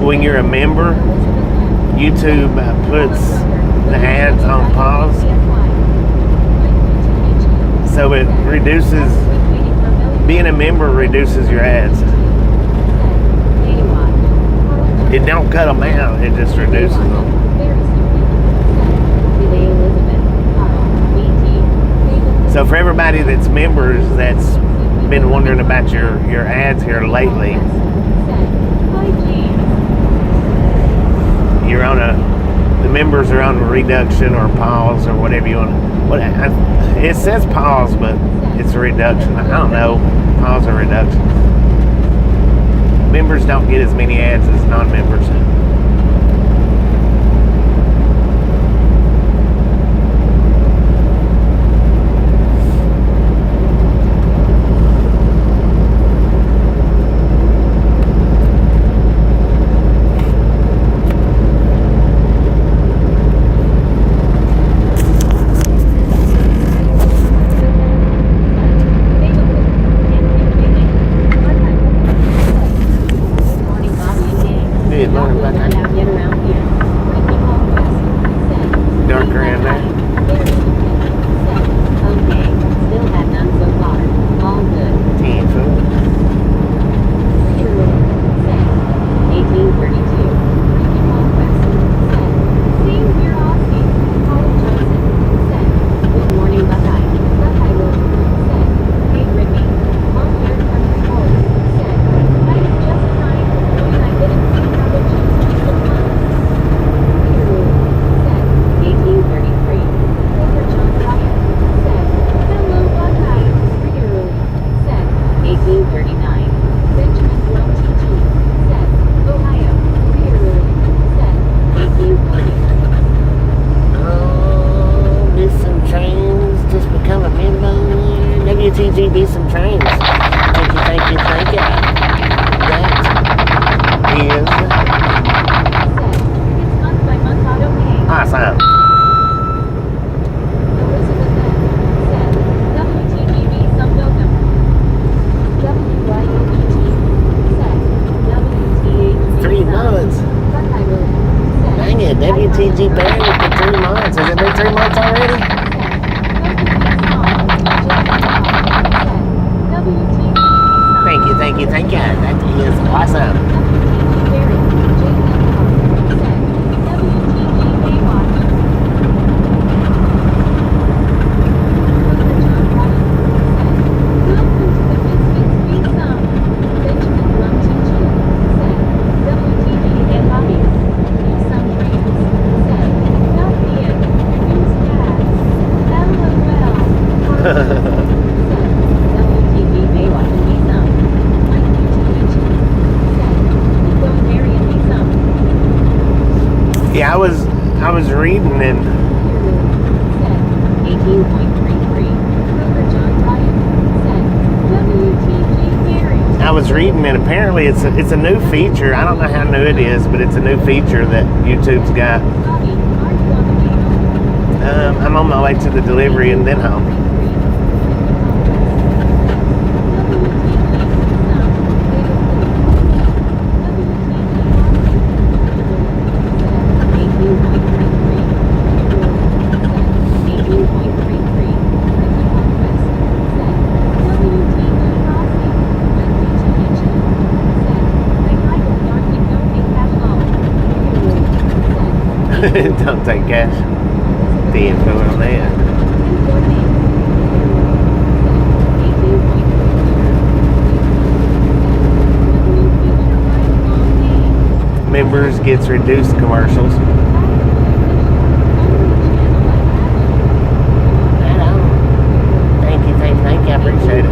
when you're a member, YouTube puts the ads on pause, so it reduces, being a member reduces your ads. It don't cut them out, it just reduces them. So for everybody that's members that's been wondering about your ads here lately, you're on the members are on a reduction or pause or whatever you want. It says pause, but it's a reduction. I don't know, pause or reduction. Members don't get as many ads as non-members. Dark around there. Okay, still have none so far. All good. 10 foot. 1832. Same here, Austin. Paul Johnson. Said, good morning, Buckeye. Buckeye Road. Said, hey, Ricky. Mom here from the home. Said, I was just trying to when I didn't see how the chips keep the fun. Said, 1833. River John Ryan. Said, hello, Buckeye. Reader. Said, 1839. Benjamin Brown TG. Said, Ohio. Reader. Said, 1840. Oh, be some trains. Just become a member. WTG, be some trains. Thank you, thank you, thank you. That is It's month by month auto pay. awesome. Elizabeth N. said, WTGB some welcome. WYOBT said, WTHB 3 months. Buckeye Road said, Dang it, WTG Barry with the 3 months. Has it been 3 months already? Thank you, thank you, thank you. That is awesome. Yeah, I was reading and Said 18.33. Kroger John Ryan. Said WTG Gary. I was reading and apparently it's a new feature. I don't know how new it is, but it's a new feature that YouTube's got. Bobby, are you on the way home? I'm on my way to the delivery and then home. Don't take cash. The info on that. Members gets reduced commercials. Thank you, I appreciate it.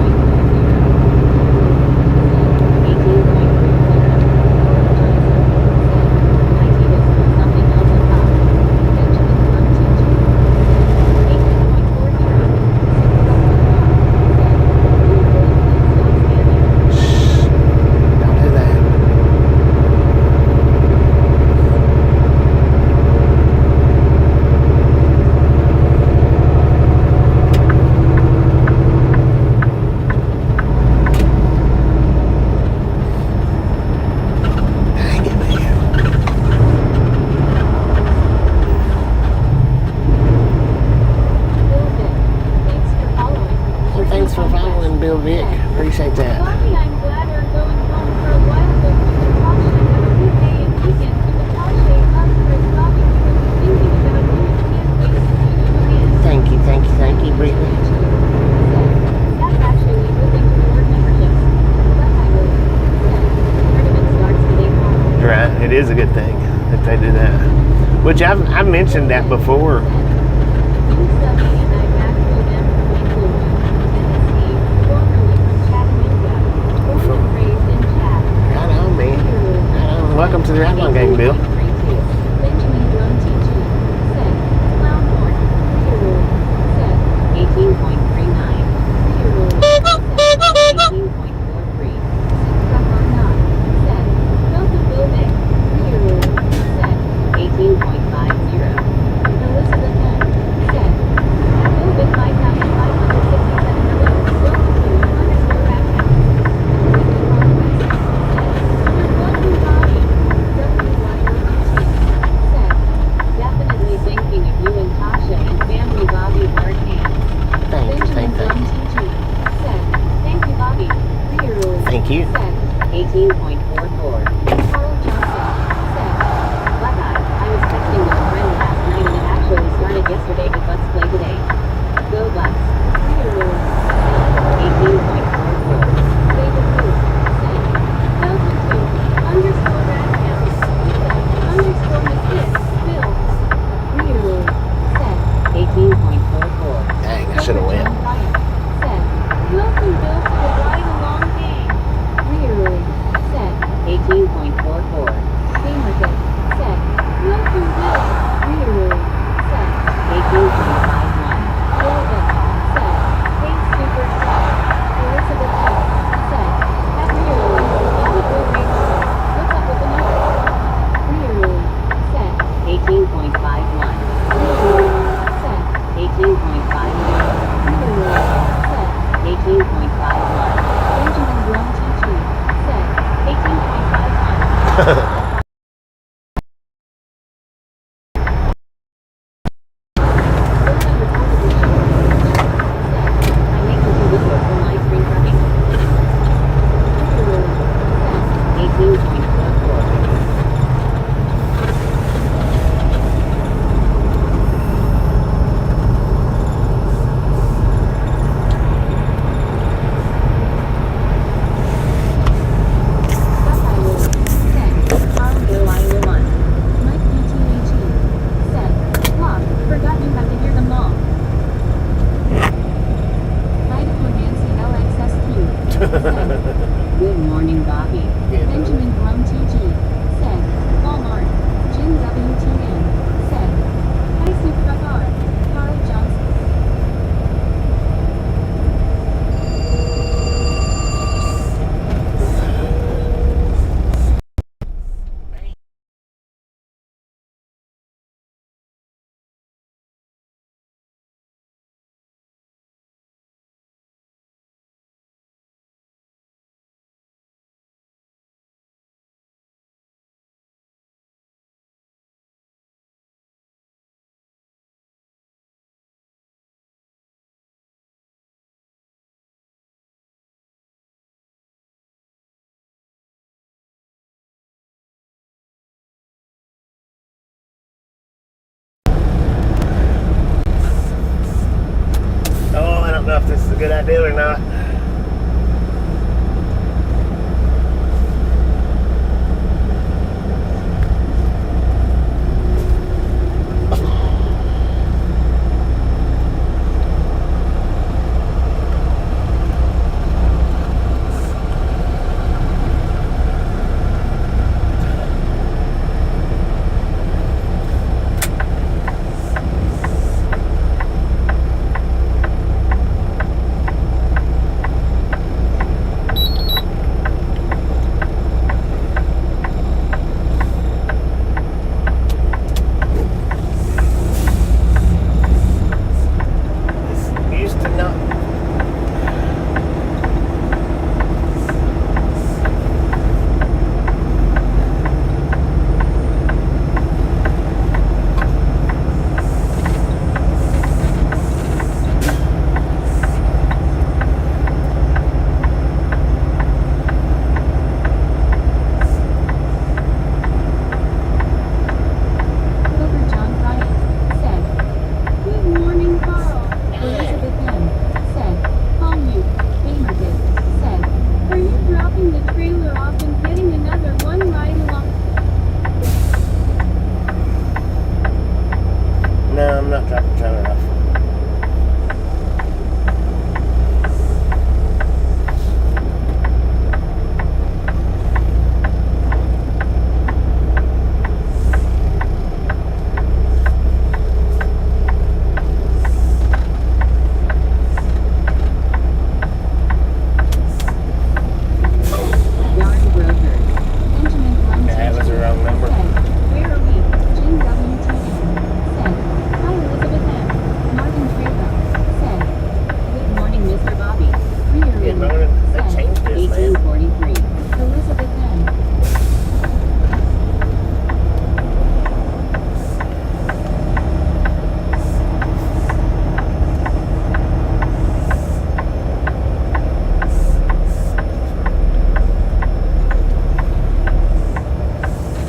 Don't do that. Dang it, man. Well, thanks for following, Bill Vic. Appreciate that. Bobby, I'm glad we're going home for a while, but with the Tasha, have a good day and weekend. With the Tasha, Chris, Bobby, we will be thinking about you and can't wait to see you again. Thank you, Brittany. That's actually moving toward memberships. But I will. Tournament starts today morning. Right, it is a good thing that they do that. Which I've mentioned that before. You Subby and I backfilled them from Inglewood. Tennessee, formerly from Chattanooga. Born and raised in Chat. Right on, man. Right on. Welcome to the Outlaw Gang, Bill. 18.32. Benjamin Blum TG. Said. Clownhorn. 3-year-old. Said. 18.39. 3-year-old. Said. 18.43. Not. Said. Delta Bill Vic. 3-year-old. Said. 18.50. Elizabeth M. Said. Bill Vic 5,567. Hello. Welcome to _Rat House. Welcome Bobby. Said. Definitely thinking of you and Tasha and family Bobby Hurricane. Benjamin Blum TG. Said. Thank you Bobby. 3-year-old. Thank you. Said. 18.44. Carl Johnson. Said. Black Eye. I was texting with a friend last night and it actually started yesterday, but let's play today. Go Blacks. 3-year-old. Said. 18.44. David Booth. Said. Delta 2. _Rat House. _Miss Bill. 3-year-old. Said. 18.44. Dang, I should have went. Said. Welcome Bill to the Ride Along Gang. 3-year-old. Said. 18.44. Gamerkid. Said. Welcome Bill. 3-year-old. Said. 18.51. Golden. Said. Hey Superstar. Elizabeth F. Said. That 3-year-old. Gotta go race. What's up with the number? 3-year-old. Said. 18.51. 3-year-old. Said. 18.51. 3-year-old. Said. 18.51. Benjamin Blum TG. Said. 18.51. Good morning, Bobby. Yeah. Benjamin Blum right deal or not. Used to not. Clover John Bryant said, "Good morning, Carl." Elizabeth M. said, "Call you." Gamerdick said, "Are you dropping the trailer off and getting another one right along?" No, I'm not dropping the trailer off. Yarn broker. Benjamin Blum That was the wrong number. said, "Where are we?" Jim WTN said, "Hi Elizabeth M." Martin Treva said, "Good morning, Mr. Bobby." Good morning. They said, changed this, man. 1843. Elizabeth M.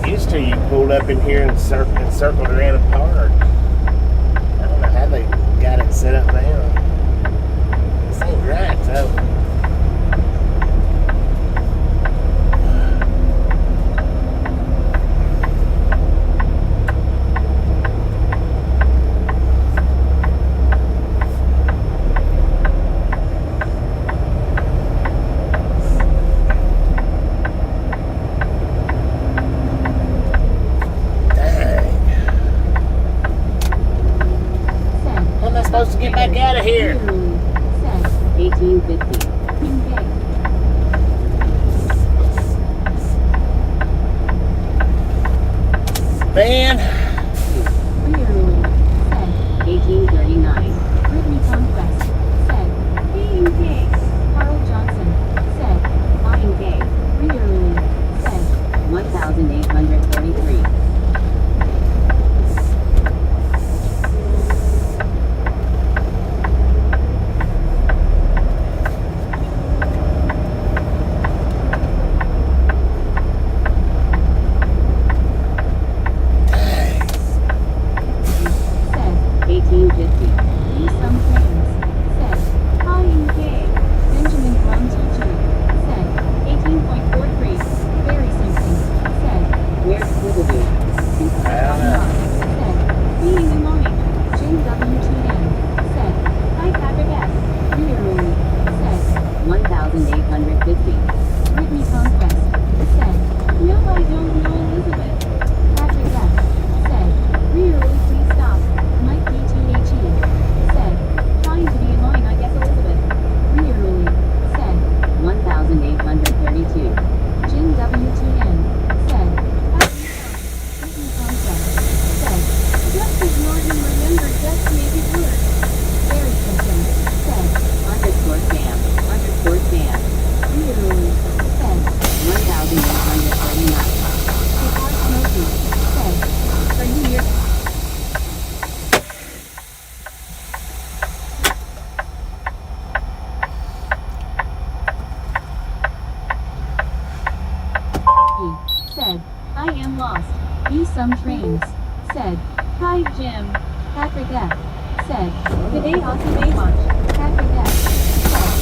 Used to, you pulled up in here and circled around a park. I don't know how they got it set up now. This ain't right, so. said, How am I supposed to get back out of here? said, 1850. King Day. Man, Rearly said, 1839. Brittany Conquest said, "P&K." Carl Johnson said, "I&K." Rearly said, 1833. Said, 1850. Be some things. Said, "I&K." Benjamin Blum teacher. Said, 18.43. Very something. Said, "Where's Wibbledoo?" I don't know. Said, "Being annoying." JWTN. Said, "Hi Patrick S." Rearly. Said, 1850. Brittany Conquest. Said, "No I don't know Elizabeth." Patrick S. Said, "Rearly please stop." Mike BTHE. Said, "Trying to be annoying I guess Elizabeth." Rearly. Said, 1832. Jim WTN. Said, Brittany Conquest. Said, "Just ignore him, remember just make it work." Very simple. Said, _scam. Rearly. Said, 1839. Before smoking. Said, "Are you here?" He said, "I am lost. Be some trains." Said, "Hi Jim." Patrick F. Said, "Today Aussie Baywatch." Patrick F. Said,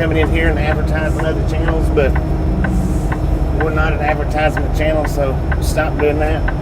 coming in here and advertising other channels, but we're not an advertisement channel, so stop doing that.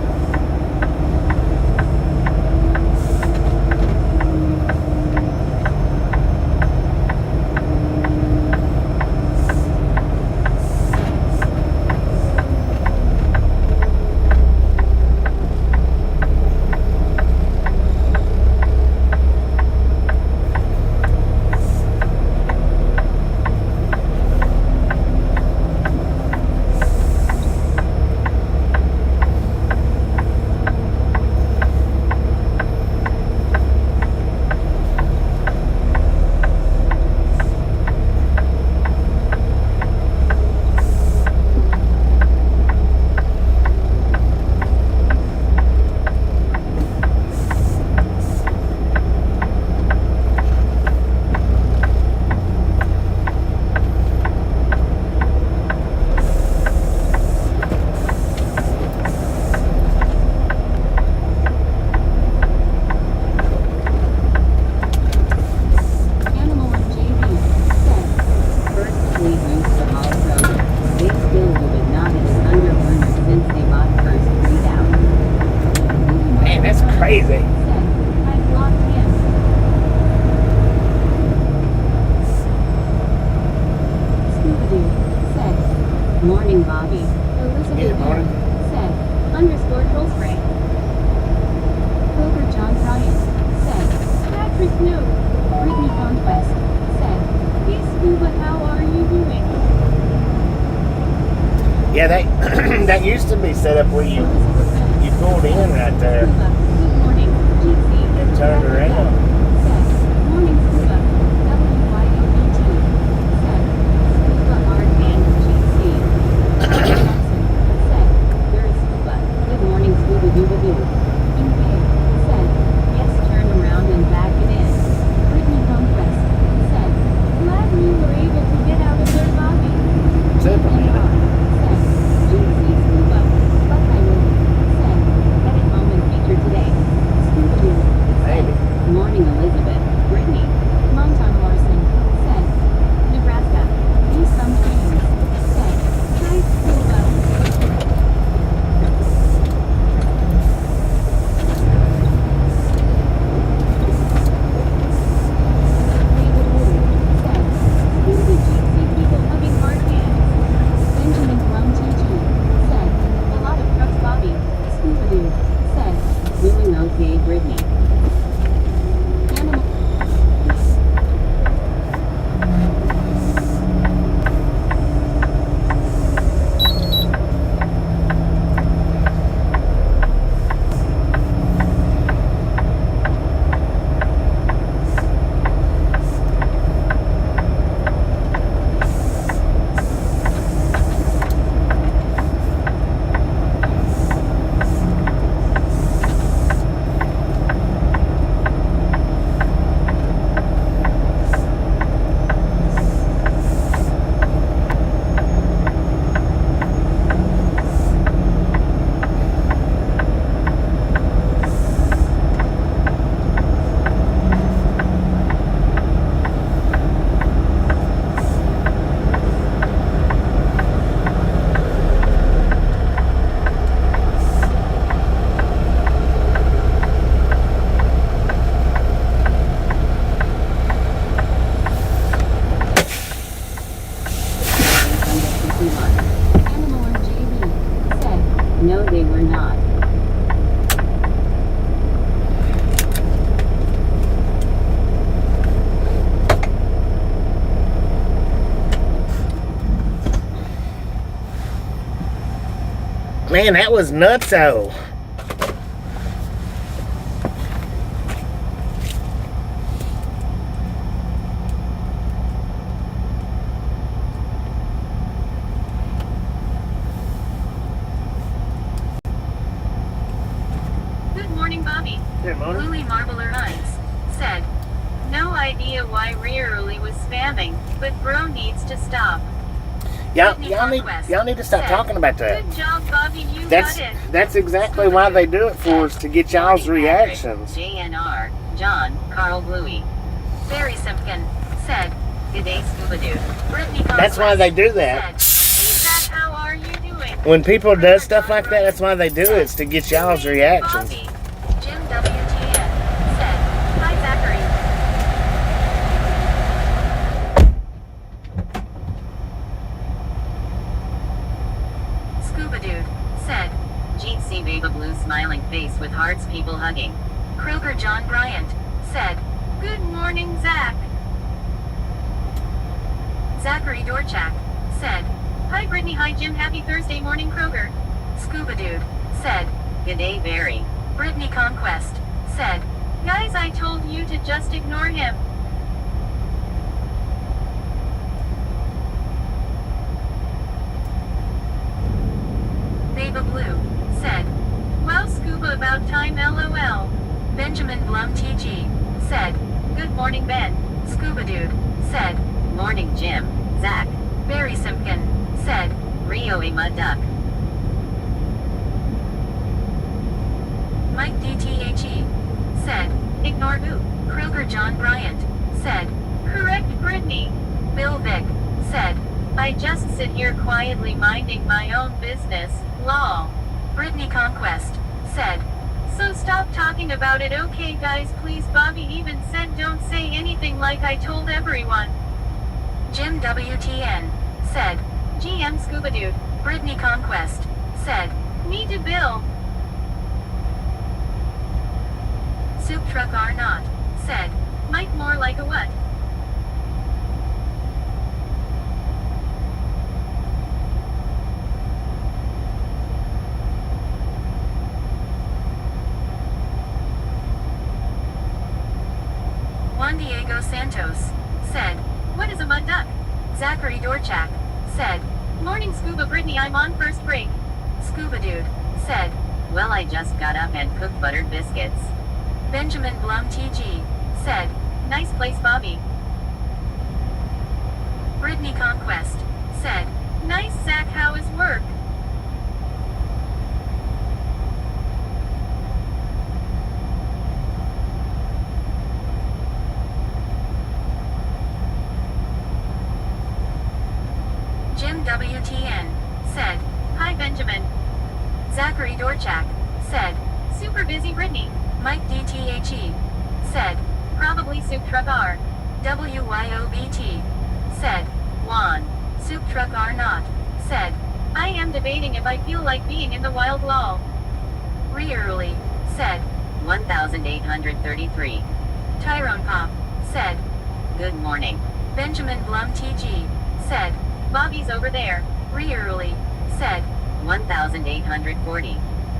Yeah, that used to be set up where you pulled in right there. Good morning, GC. And turned around. Morning, Scuba. WYOBT. Scuba hard and GC. Johnson. Where is Scuba? Good morning, Scuba Dooba Doo. Inpay. Yes, turn around and back it in. Brittany Conquest. Glad you were able to get out of their lobby. Simple. Morning Man, that was nutso. Good morning, Bobby. Good morning. Bluey Marbler Eyes said, no idea why Rearly was spamming, but bro needs to stop. Y'all Conquest need to stop said, talking about that. Good job, Bobby. You That's got it. that's exactly why they do it for us, to get y'all's reactions. JNR, John, Carl Bluey. Barry Simpkin said, good day, Scuba Dude. Brittany Conquest That's why they do that. said, hey, Zach, how are you doing? When people do stuff like that, that's why they do it. It's to get y'all's reactions. Bobby. Jim WTN said, hi, Zachary. Scuba Dude said, Gene C. Baba Blue smiling face with hearts people hugging. Kroger John Bryant said, good morning, Zach. Zachary Dorchak said, hi, Brittany, hi, Jim, happy Thursday morning, Kroger. Scuba Dude said, good day, Barry. Brittany Conquest said, guys, I told you to just ignore him. Baba Blue said, well, Scuba, about time, LOL. Benjamin Blum TG said, good morning, Ben. Scuba Dude said, morning, Jim. Zach. Barry Simpkin said, Rio a mud duck. Mike DTHE said, ignore who? Kroger John Bryant said, correct, Brittany. Bill Vick said, I just sit here quietly minding my own business, lol. Brittany Conquest said, so stop talking about it, okay guys, please. Bobby even said don't say anything like I told everyone. Jim WTN said, GM Scuba Dude. Brittany Conquest said, need to bill. Soup Truck R Not said, might more like a what? Juan Diego Santos said, what is a mud duck? Zachary Dorchak said, morning, Scuba Brittany, I'm on first break. Scuba Dude said, well, I just got up and cooked buttered biscuits. Benjamin Blum TG said, nice place, Bobby. Brittany Conquest said, nice, Zach, how is work? Jim WTN said, hi, Benjamin. Zachary Dorchak said, super busy, Brittany. Mike DTHE said, probably Soup Truck R. WYOBT said, Juan. Soup Truck R Not said, I am debating if I feel like being in the wild lol. Rearly said, 1833. Tyrone Pop said, good morning. Benjamin Blum TG said, Bobby's over there. Rearly said, 1840.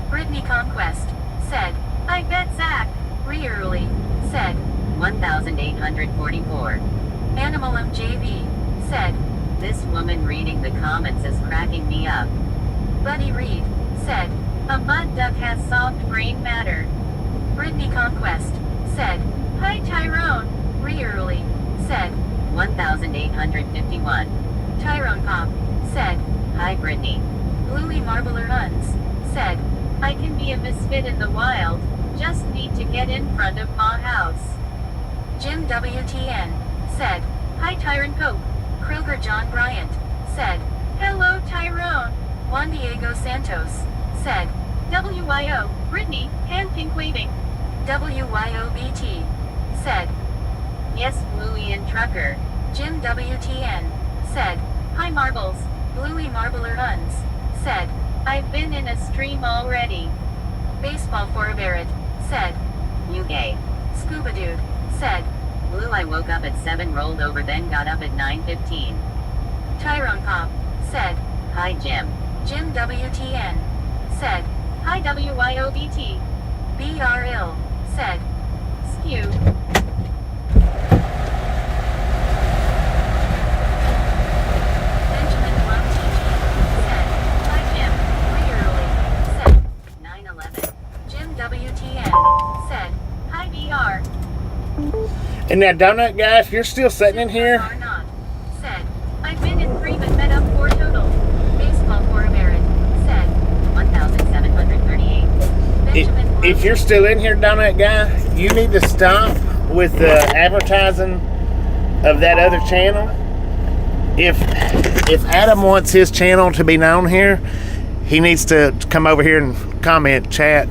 Brittany Conquest said, I bet Zach. Rearly said, 1844. Animal MJV said, this woman reading the comments is cracking me up. Buddy Reed said, a mud duck has soft brain matter. Brittany Conquest said, hi, Tyrone. Rearly said, 1851. Tyrone Pop said, hi, Brittany. Bluey Marbler Huns said, I can be a misfit in the wild, just need to get in front of Ma house. Jim WTN said, hi, Tyrone Pope. Kroger John Bryant said, hello, Tyrone. Juan Diego Santos said, WYO, Brittany, hand pink waving. WYOBT said, yes, Bluey and Trucker. Jim WTN said, hi, Marbles. Bluey Marbler Huns said, I've been in a stream already. Baseball for a Barrett said, you gay. Scuba Dude said, Blue, I woke up at 7, rolled over, then got up at 9:15. Tyrone Pop said, hi, Jim. Jim WTN said, hi WYOBT. BRL, said, skew. Benjamin Love TG, said, hi Jim, way early, said, 9/11. Jim WTN, said, hi BR. And that donut guy, if you're still sitting in here, Not, said, I've been in 3 but met up 4 total. Baseball for a Barrett, said, 1,738. Benjamin if you're still in here, donut guy, you need to stop with the advertising of that other channel. If Adam wants his channel to be known here, he needs to come over here and comment, chat,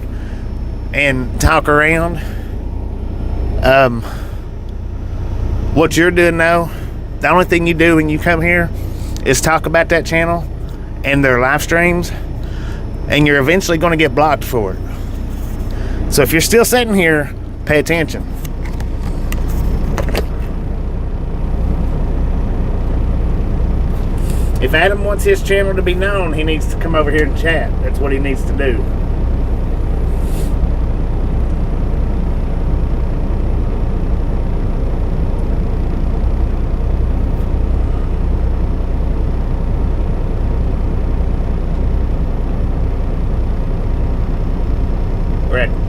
and talk around. What you're doing now, the only thing you do when you come here is talk about that channel and their live streams, and you're eventually going to get blocked for it. So if you're still sitting here, pay attention. If Adam wants his channel to be known, he needs to come over here and chat. That's what he needs to do.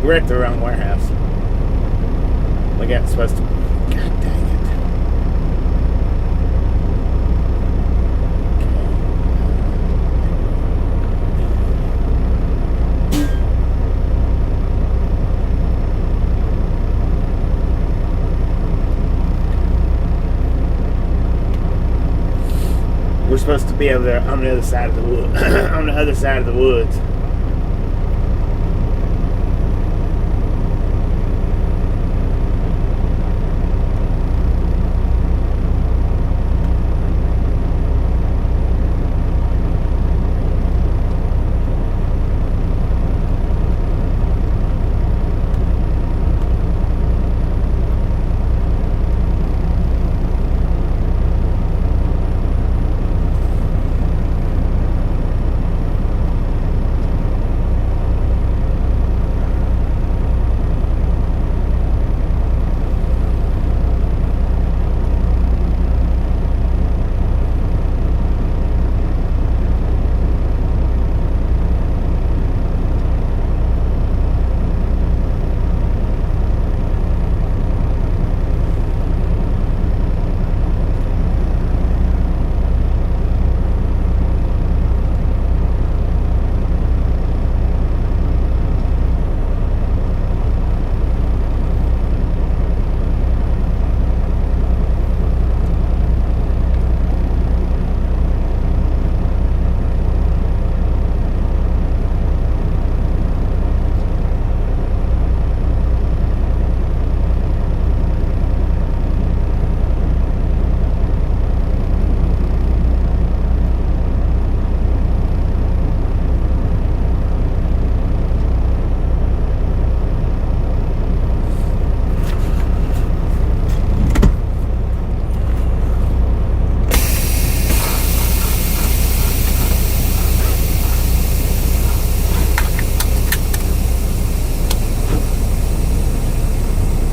We're at the wrong warehouse. We got supposed to. God dang it. We're supposed to be over there on the other side of the wood. On the other side of the woods.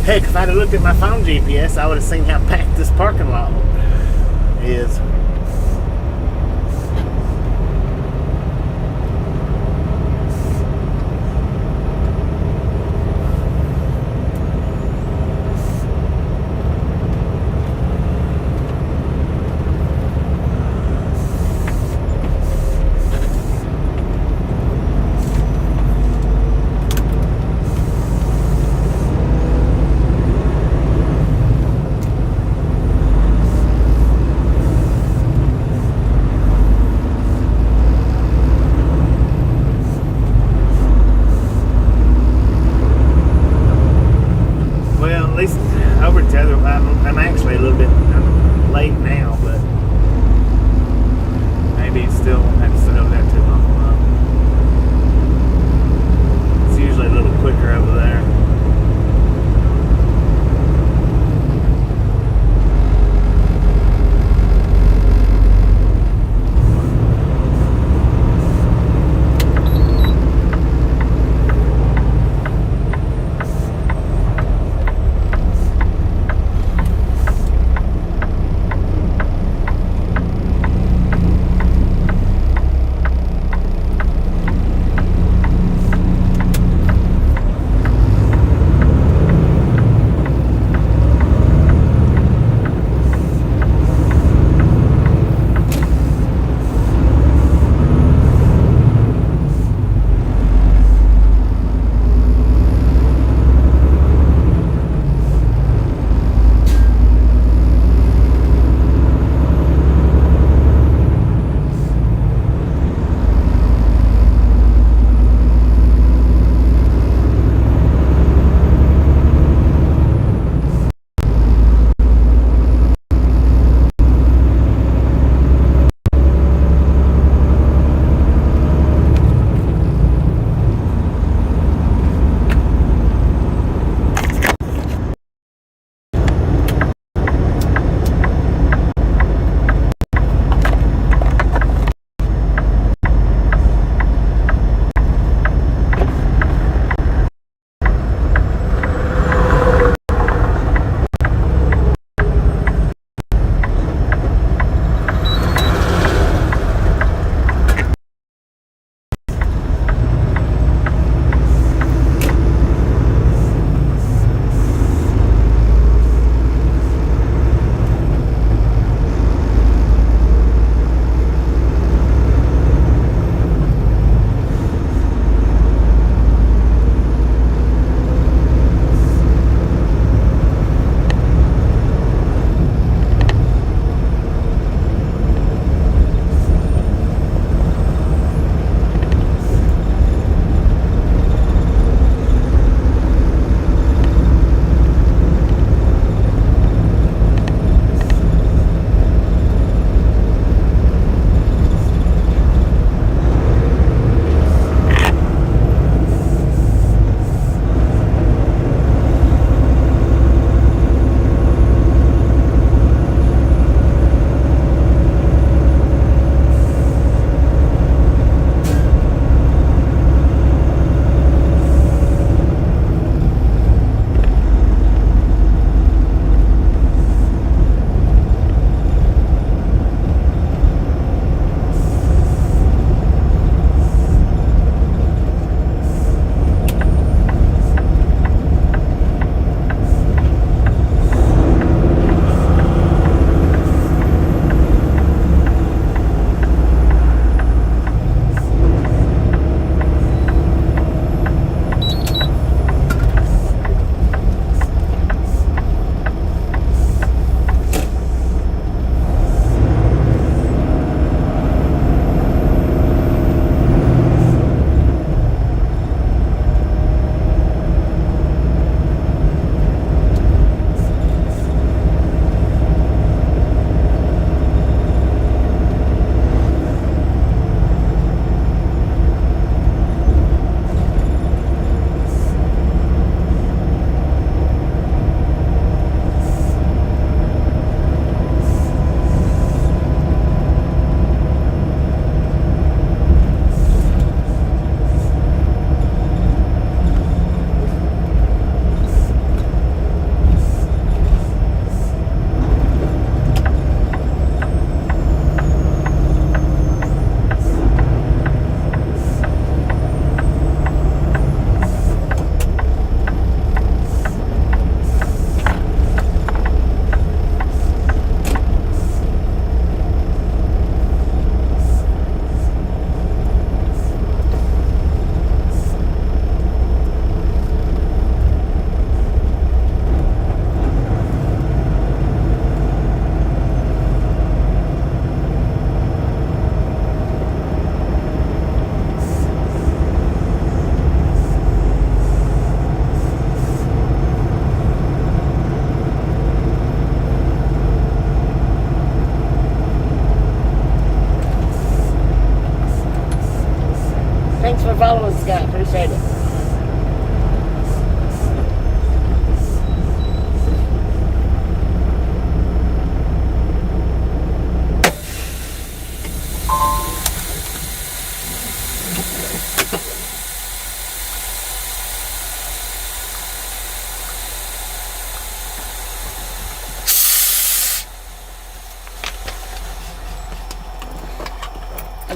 Heck, if I'd have looked at my phone GPS, I would have seen how packed this parking lot is. At least over to the other. I'm actually a little bit late now, but maybe still won't have to sit over there too long. It's usually a little quicker over there.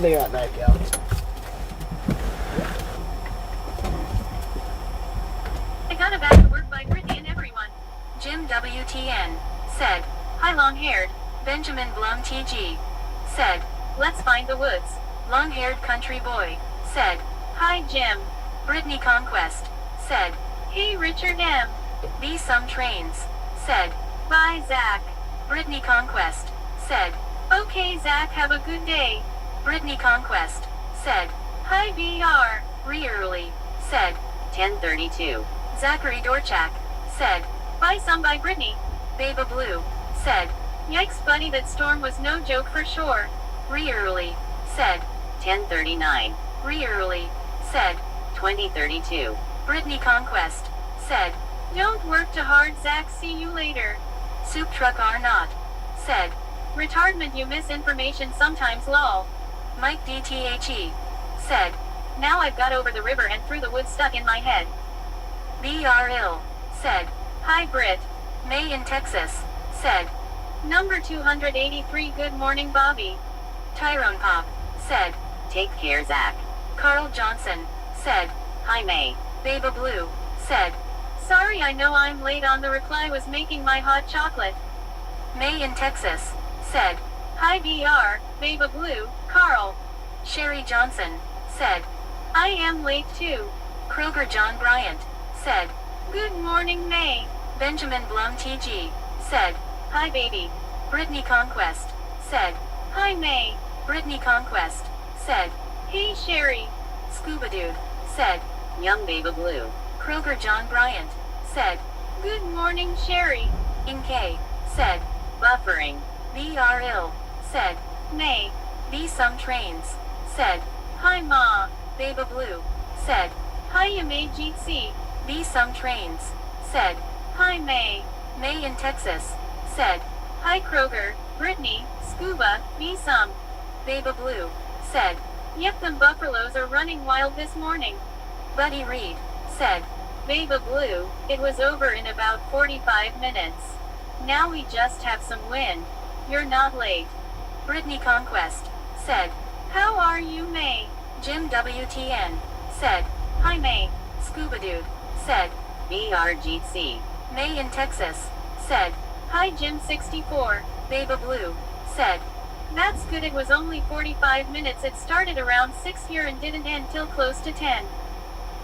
I'll be right back, y'all. I got a bag of work by Brittany and everyone. Jim WTN said, "Hi long-haired, Benjamin Blum TG said, "Let's find the woods." Long-haired country boy said, "Hi Jim." Brittany Conquest said, "Hey Richard M. Be some trains." Said, "Bye Zach." Brittany Conquest said, "Okay Zach, have a good day." Brittany Conquest said, "Hi BR." Re-early said, 10:32. Zachary Dorchak said, "Buy some by Brittany." Baba Blue said, "Yikes buddy, that storm was no joke for sure." Re-early said, 10:39. Re-early said, 20:32. Brittany Conquest said, "Don't work too hard Zach, see you later." Soup Truck R Not said, "Retardment, you miss information sometimes lol." Mike DTHE said, "Now I've got over the river and through the woods stuck in my head." BRL said, "Hi Britt." May in Texas said, "Number 283 good morning Bobby." Tyrone Pop said, "Take care Zach." Carl Johnson said, "Hi May." Baba Blue said, "Sorry I know I'm late on the reply, was making my hot chocolate." May in Texas said, "Hi BR, Baba Blue, Carl." Sherry Johnson said, "I am late too." Kroger John Bryant said, "Good morning May." Benjamin Blum TG said, "Hi baby." Brittany Conquest said, "Hi May." Brittany Conquest said, "Hey Sherry." Scuba Dude said, "Young Baba Blue." Kroger John Bryant said, "Good morning Sherry." Inkay said, "Buffering." BRL said, "May be some trains." Said, "Hi Ma." Baba Blue said, "Hi ya May GC. Be some trains." Said, "Hi May." May in Texas said, "Hi Kroger, Brittany, Scuba, be some." Baba Blue said, "Yep, them buffaloes are running wild this morning." Buddy Reed said, "Baba Blue, it was over in about 45 minutes. Now we just have some wind. You're not late." Brittany Conquest said, "How are you May?" Jim WTN said, "Hi May." Scuba Dude said, "BRGC." May in Texas said, "Hi Jim 64. Baba Blue said, "That's good, it was only 45 minutes, it started around 6 here and didn't end till close to 10.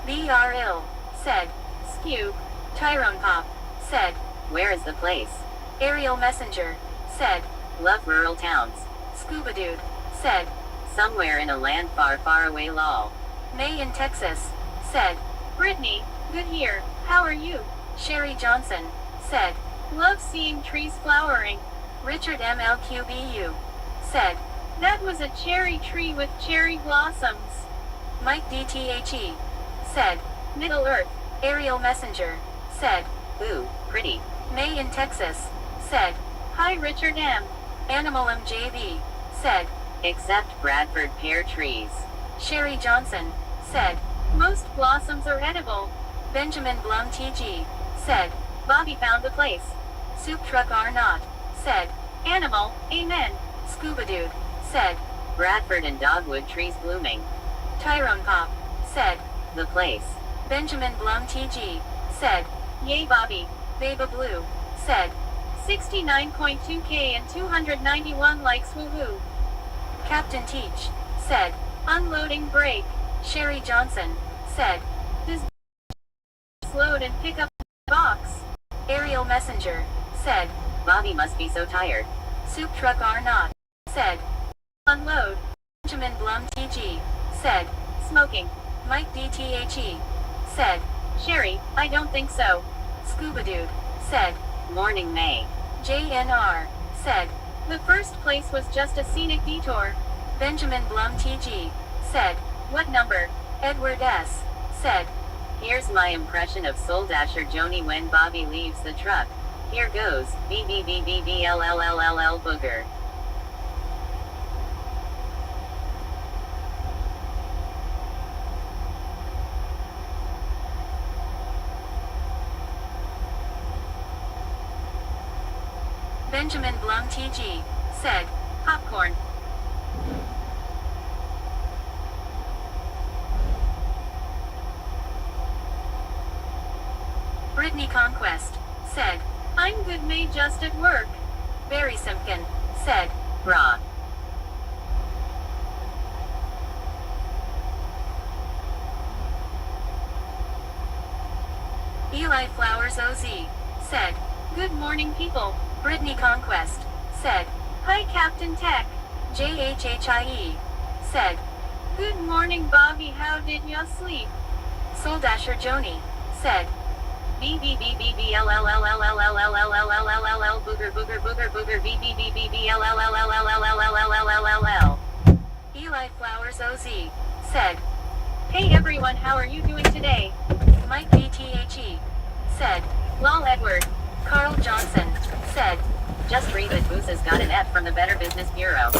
BRL said, "Skew." Tyrone Pop said, "Where is the place?" Aerial Messenger said, "Love rural towns." Scuba Dude said, "Somewhere in a land far, far away lol." May in Texas said, "Brittany, good here, how are you?" Sherry Johnson said, "Love seeing trees flowering." Richard MLQBU said, "That was a cherry tree with cherry blossoms." Mike DTHE said, "Middle Earth." Aerial Messenger said, "Ooh, pretty." May in Texas said, "Hi Richard M." Animal MJB said, "Except Bradford pear trees." Sherry Johnson said, "Most blossoms are edible." Benjamin Blum TG said, "Bobby found the place." Soup Truck R Not said, "Animal, amen." Scuba Dude said, "Bradford and dogwood trees blooming." Tyrone Pop said, "The place." Benjamin Blum TG said, "Yay Bobby." Baba Blue said, 69.2K and 291 likes woohoo. Captain Teach said, "Unloading break." Sherry Johnson said, "Does load and pick up the box?" Aerial Messenger said, "Bobby must be so tired." Soup Truck R Not said, "Unload." Benjamin Blum TG said, "Smoking." Mike DTHE said, "Sherry, I don't think so." Scuba Dude said, "Morning May." JNR said, "The first place was just a scenic detour." Benjamin Blum TG said, "What number?" Edward S said, "Here's my impression of Soul Dasher Joni when Bobby leaves the truck. Here goes, BBBBBLLLLL booger." Benjamin Blum TG said, "Popcorn." Brittany Conquest said, I'm good, May, just at work. Barry Simpkin said, raw. Eli Flowers OZ said, good morning, people. Brittany Conquest said, hi, Captain Tech. JHHIE said, good morning, Bobby, how did ya sleep? Soul Dasher Joni said, BBBBBLLLLLLLLLLLLLLLL booger booger booger booger BBBBBLLLLLLLLLLLLL. Eli Flowers OZ said, hey everyone, how are you doing today? Mike BTHE said, lol Edward. Carl Johnson said, just read that Booth has got an F from the Better Business Bureau.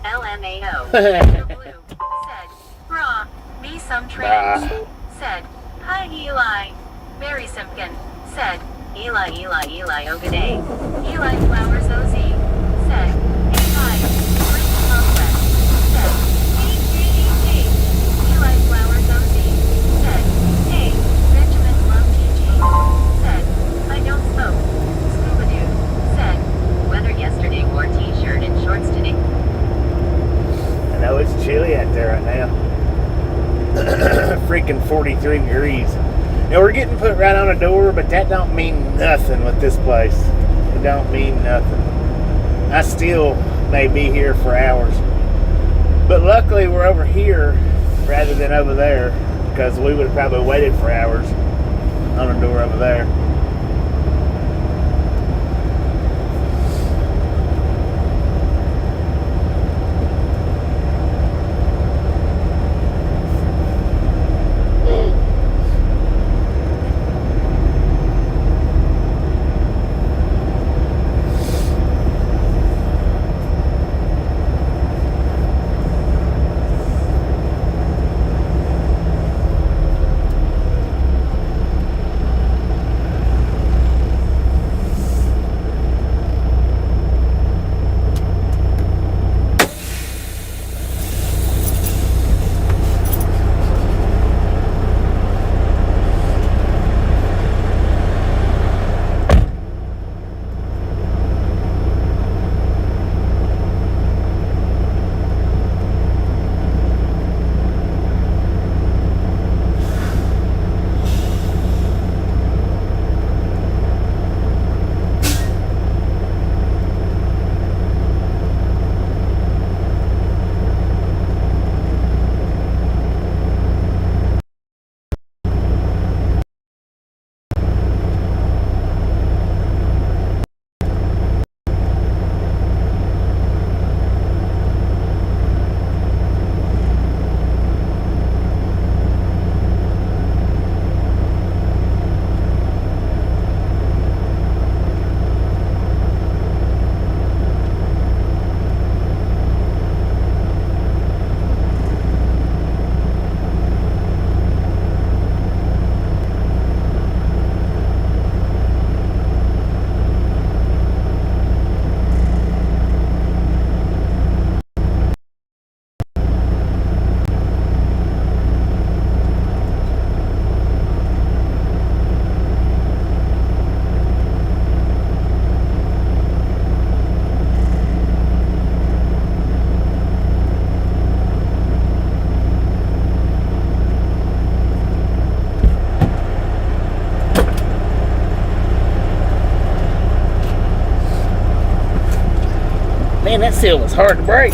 LMAO. Metro Blue said, brah, me some trans. Said, hi Eli. Barry Simpkin said, Eli oh good day. Eli Flowers OZ said, hey hi. Brittany Conquest said, hey hey. Eli Flowers OZ said, hey. Benjamin Love TG said, I don't smoke. Scuba Dude said, weather yesterday wore t-shirt and shorts today. I know it's chilly out there right now. Freaking 43 degrees. Now we're getting put right on a door, but that don't mean nothing with this place. It don't mean nothing. I still may be here for hours. But luckily we're over here rather than over there, because we would have probably waited for hours on a door over there. Man, that seal was hard to break.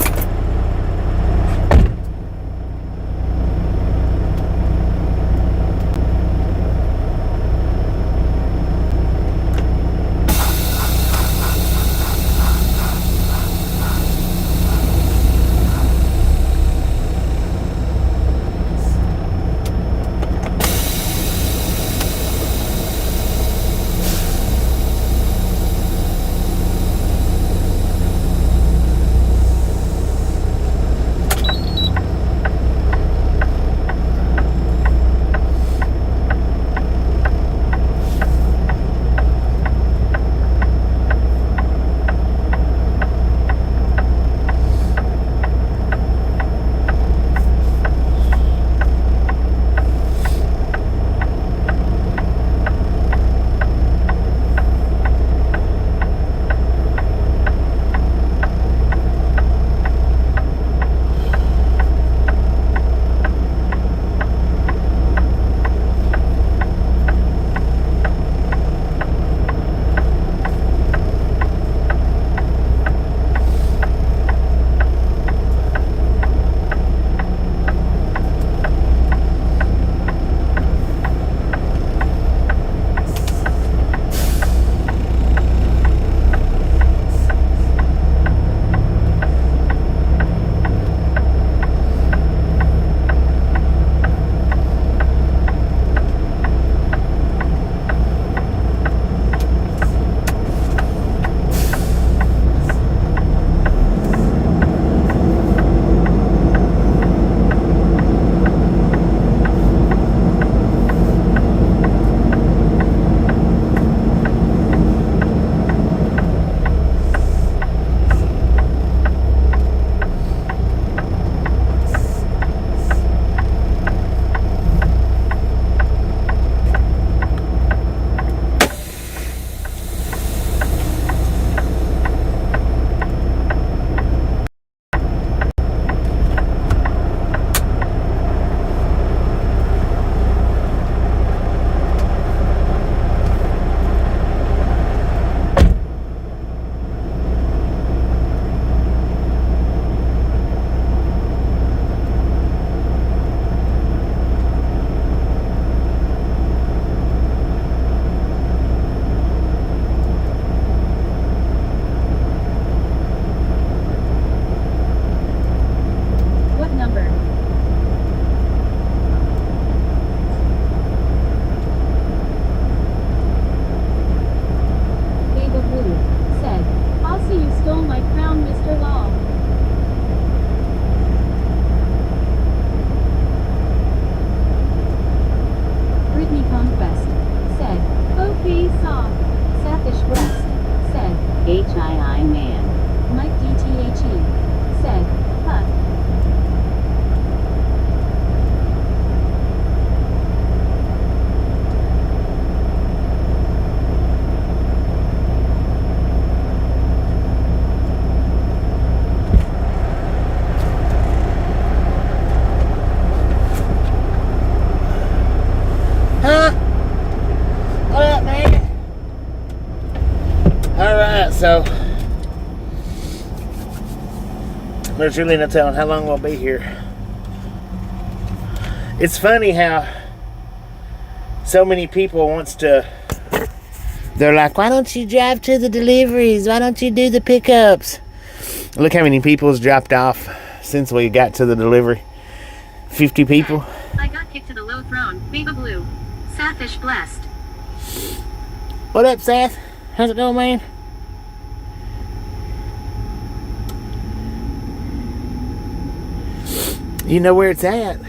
stole my crown, Mr. Law. Britney Conquest said, okay, soft. Safish breast said, HII man. Mike DTHE said, huh. Huh? What up, man? Alright, so there's really no telling how long we'll be here. It's funny how so many people wants to, they're like, why don't you drive to the deliveries? Why don't you do the pickups? Look how many people's dropped off since we got to the delivery. 50 people. I got kicked to the low throne. Baby blue. Safish blessed. What up, Seth? How's it going, man? You know where it's at.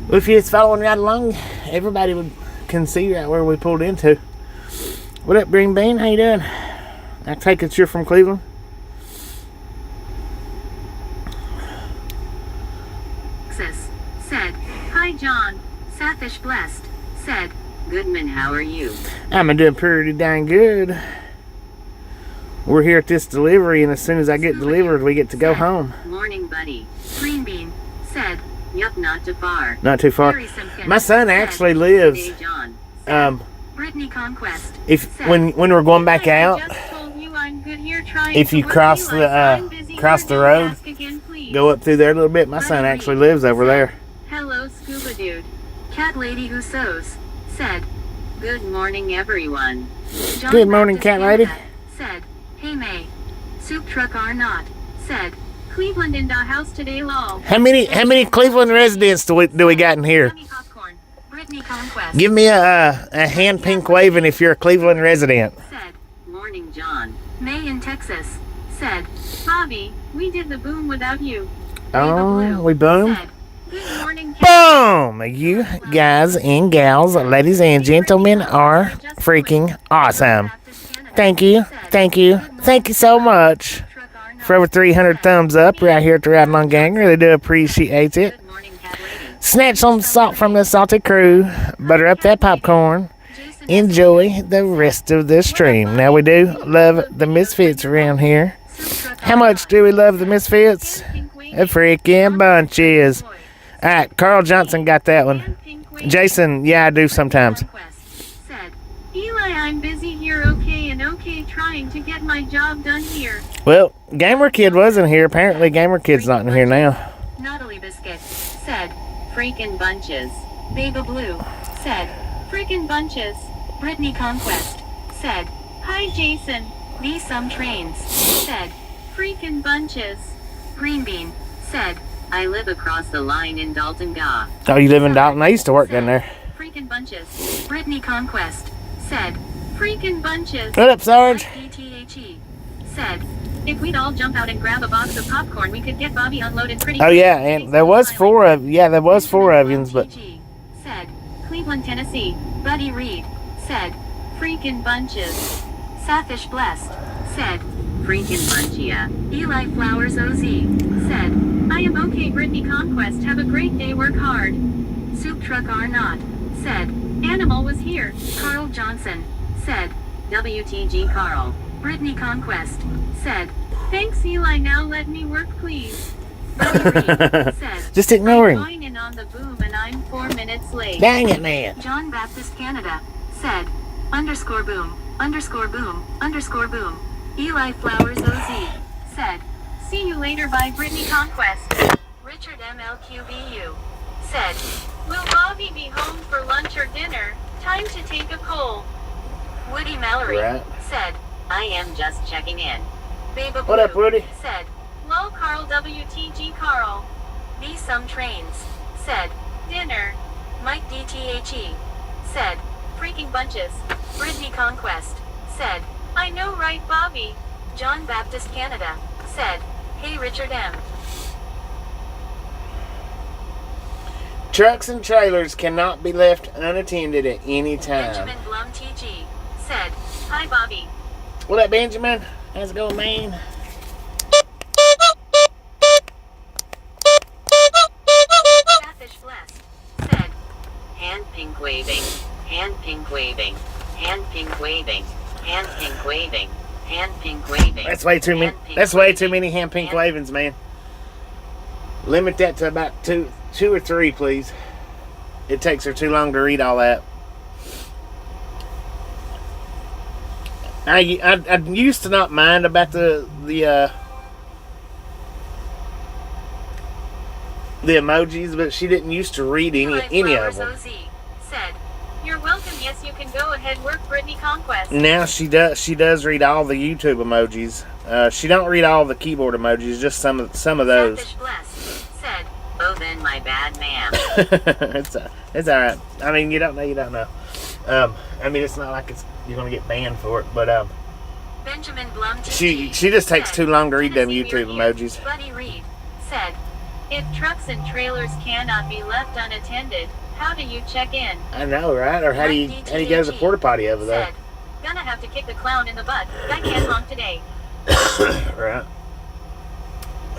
Well, if you're just following right along, everybody can see right where we pulled into. What up, Green Bean? How you doing? I take it you're from Cleveland? Texas said, hi, John. Safish blessed said, Goodman, how are you? I'm doing pretty dang good. We're here at this delivery, and as soon as I get delivered, we get to go home. Morning, buddy. Green Bean said, yup, not too far. Not too far. My son actually lives. Britney Conquest. When we're going back out, if you cross the road, go up through there a little bit. My son actually lives over there. Hello, Scuba Dude. Cat Lady Who Sews said, good morning, everyone. John Good morning, Cat Lady. Said, hey, May. Soup Truck are not. Said, Cleveland in the house today, lol. How many Cleveland residents do we got in here? Give me a hand pink waving if you're a Cleveland resident. Said, morning, John. May in Texas said, Bobby, we did the boom without you. Oh, we boomed? Said, good morning, boom! You guys and gals, ladies and gentlemen, are freaking awesome. Thank you, thank you, thank you so much for over 300 thumbs up right here at the Ride Along Gang. Really do appreciate it. Snatch some salt from the salted crew, butter up that popcorn, enjoy the rest of the stream. Now, we do love the Misfits around here. How much do we love the Misfits? A freaking bunches. Alright, Carl Johnson got that one. Jason, yeah, I do sometimes. Eli, I'm busy here, okay, trying to get my job done here. Well, Gamer Kid wasn't here. Apparently, Gamer Kid's not in here now. Naughty Biscuit said, freaking bunches. Baby Blue said, freaking bunches. Britney Conquest said, hi, Jason. Be some trains said, freaking bunches. Green Bean said, I live across the line in Dalton, Ga. Oh, you live in Dalton? I used to work down there. Freaking bunches. Britney Conquest said, freaking bunches. What up, Sarge? DTHE said, if we'd all jump out and grab a box of popcorn, we could get Bobby unloaded pretty Oh, yeah, and there was four of yous, but... Said, Cleveland, Tennessee. Buddy Reed said, freaking bunches. Safish Blessed said, freaking bunchia. Eli Flowers OZ said, I am okay, Britney Conquest. Have a great day, work hard. Soup Truck are not said, Animal was here. Carl Johnson said, WTG Carl. Britney Conquest said, thanks, Eli, now let me work, please. Buddy Reed said, just ignore him. I'm going in on the boom and I'm 4 minutes late. Dang it, man. John Baptist Canada said, underscore boom, underscore boom, underscore boom. Eli Flowers OZ said, see you later, by Britney Conquest. Richard MLQBU said, will Bobby be home for lunch or dinner? Time to take a poll. Woody Mallory said, I am just checking in. Baby What up, Woody? Said, lol, Carl WTG Carl. Be some trains. Said, dinner. Mike DTHE said, freaking bunches. Britney Conquest said, I know, right, Bobby? John Baptist Canada said, "Hey Richard M." Trucks and trailers cannot be left unattended at any time. Benjamin Blum TG said, "Hi Bobby." What up, Benjamin? How's it going, man? Catfish Blessed said, "Hand pink waving, hand pink waving, hand pink waving, hand pink waving, hand pink waving." That's way too many. That's way too many hand pink wavings, man. Limit that to about two or three, please. It takes her too long to read all that. I used to not mind about the emojis, but she didn't used to read any of them. OZ said, "You're welcome. Yes, you can go ahead. Work Brittany Conquest." Now she does. She does read all the YouTube emojis. She don't read all the keyboard emojis. Just some of those. Catfish Blessed said, "Oh, then my bad, ma'am." It's all right. I mean, you don't know. I mean, it's not like you're gonna get banned for it, but Benjamin Blum she just takes too long to read them YouTube emojis. Buddy Reed said, "If trucks and trailers cannot be left unattended, how do you check in?" I know, right? Or how do you go to the porta potty over there? Said, "Gonna have to kick the clown in the butt. Guy can't honk today." Right.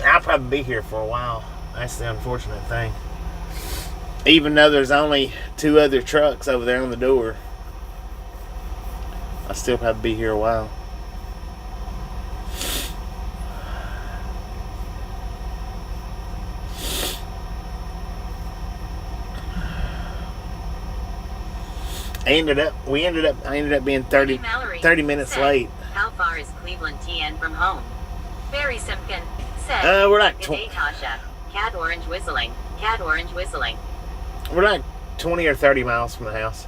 I'll probably be here for a while. That's the unfortunate thing. Even though there's only 2 other trucks over there on the door, I'll still probably be here a while. I ended up being 30 minutes said, late. "How far is Cleveland TN from home?" Barry Simpkin said, we're like "Good day, Tasha. Cat orange whistling. Cat orange whistling." We're like 20 or 30 miles from the house.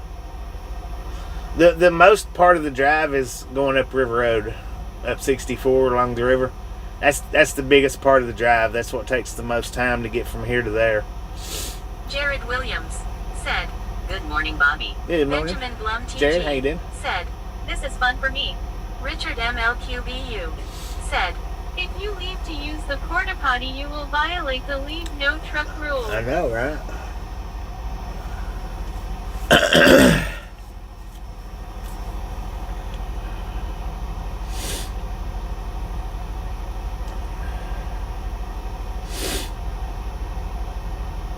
The most part of the drive is going up River Road, up 64 along the river. That's the biggest part of the drive. That's what takes the most time to get from here to there. Jared Williams said, "Good morning, Bobby." Good morning. Benjamin Blum TG Jared, how you doing? said, "This is fun for me." Richard MLQBU said, "If you leave to use the porta potty, you will violate the leave no truck rule." I know, right?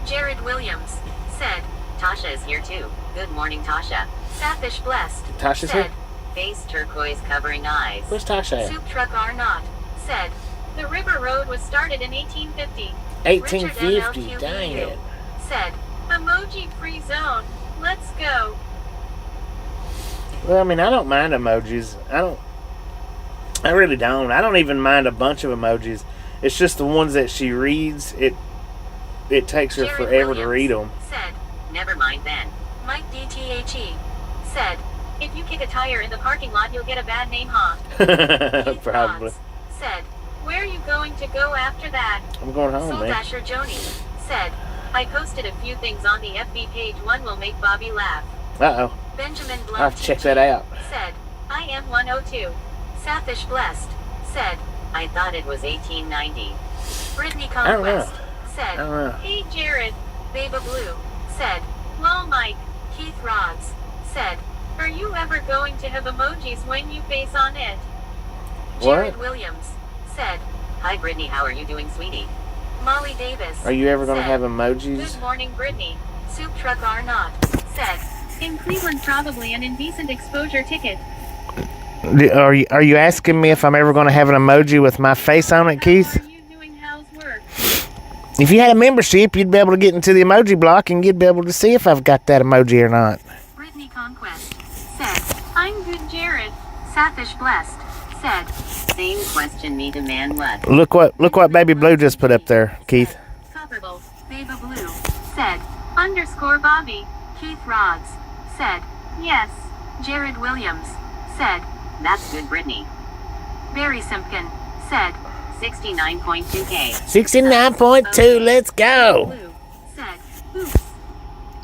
Jared Williams said, "Tasha is here too. Good morning, Tasha." Safish Blessed Tasha's said, here? "Face turquoise covering eyes." Where's Tasha at? Soup Truck R Not said, "The River Road was started in 1850. 1850, Richard dang MLQBU it. said, "Emoji free zone. Let's go." Well, I mean, I don't mind emojis. I really don't. I don't even mind a bunch of emojis. It's just the ones that she reads, it takes her Jared forever to Williams read them. said, "Never mind then." Mike DTHE said, "If you kick a tire in the parking lot, you'll get a bad name, huh?" Keith Probably. Watts said, "Where are you going to go after that?" I'm going home, Soul man. Dasher Joni said, "I posted a few things on the FB page. One will make Bobby laugh." Uh-oh. Benjamin Blum I'll have to check that out. said, "I am 102. Safish Blessed said, "I thought it was 1890. Brittany I don't know. Conquest said, I don't know. "Hey Jared." Baba Blue said, "Lol Mike." Keith Rods said, "Are you ever going to have emojis when you face on it?" Jared Williams said, "Hi Brittany, how are you doing, sweetie?" Molly Davis Are you ever going to said, have emojis? "Good morning, Brittany." Soup Truck R Not said, "In Cleveland, probably an indecent exposure ticket." Are you asking me if I'm ever going to have an emoji with my face on it, Keith? How are you doing housework? If you had a membership, you'd be able to get into the emoji block and you'd be able to see if I've got that emoji or not. Brittany Conquest said, "I'm good, Jared." Safish Blessed said, "Same question, me demand what?" Look what Baby Blue just put up there, Keith. Copperable, Baba Blue said, _Bobby. Keith Rods said, "Yes." Jared Williams said, "That's good, Brittany." Barry Simpkin said, 69.2K. 69.2, let's go. Blue said, "Oops."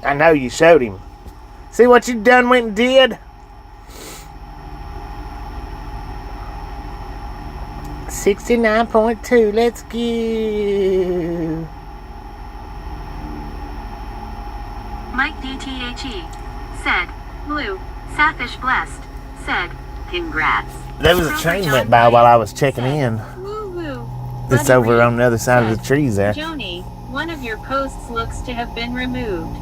I know you showed him. See what you done went and did? 69.2. Let's go. Mike DTHE said, Blue, Safish blessed, said, congrats. There was a train went by while I was checking in. Woo woo. It's over on the other side of the trees there. Joni, one of your posts looks to have been removed.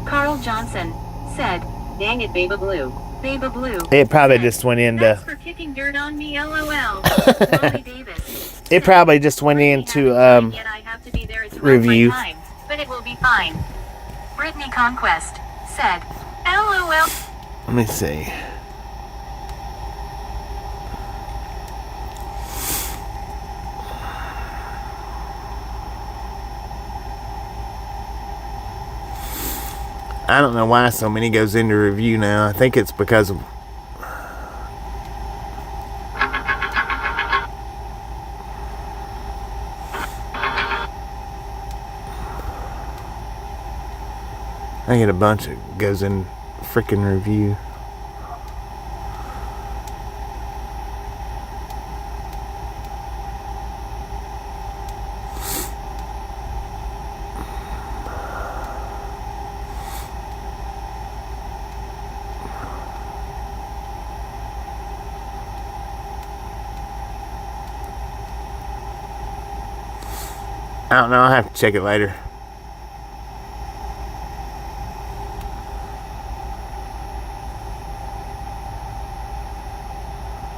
Carl Johnson said, dang it, Baba Blue. Baba Blue. It probably just went into. Thanks for kicking dirt on me, LOL. Lonnie Davis. It probably just went into Yet I have to be there at 12 review. my time, but it will be fine. Brittany Conquest said, LOL. Let me see. I don't know why so many goes into review now. I think it's because of I get a bunch that goes in freaking review. I don't know. I'll have to check it later.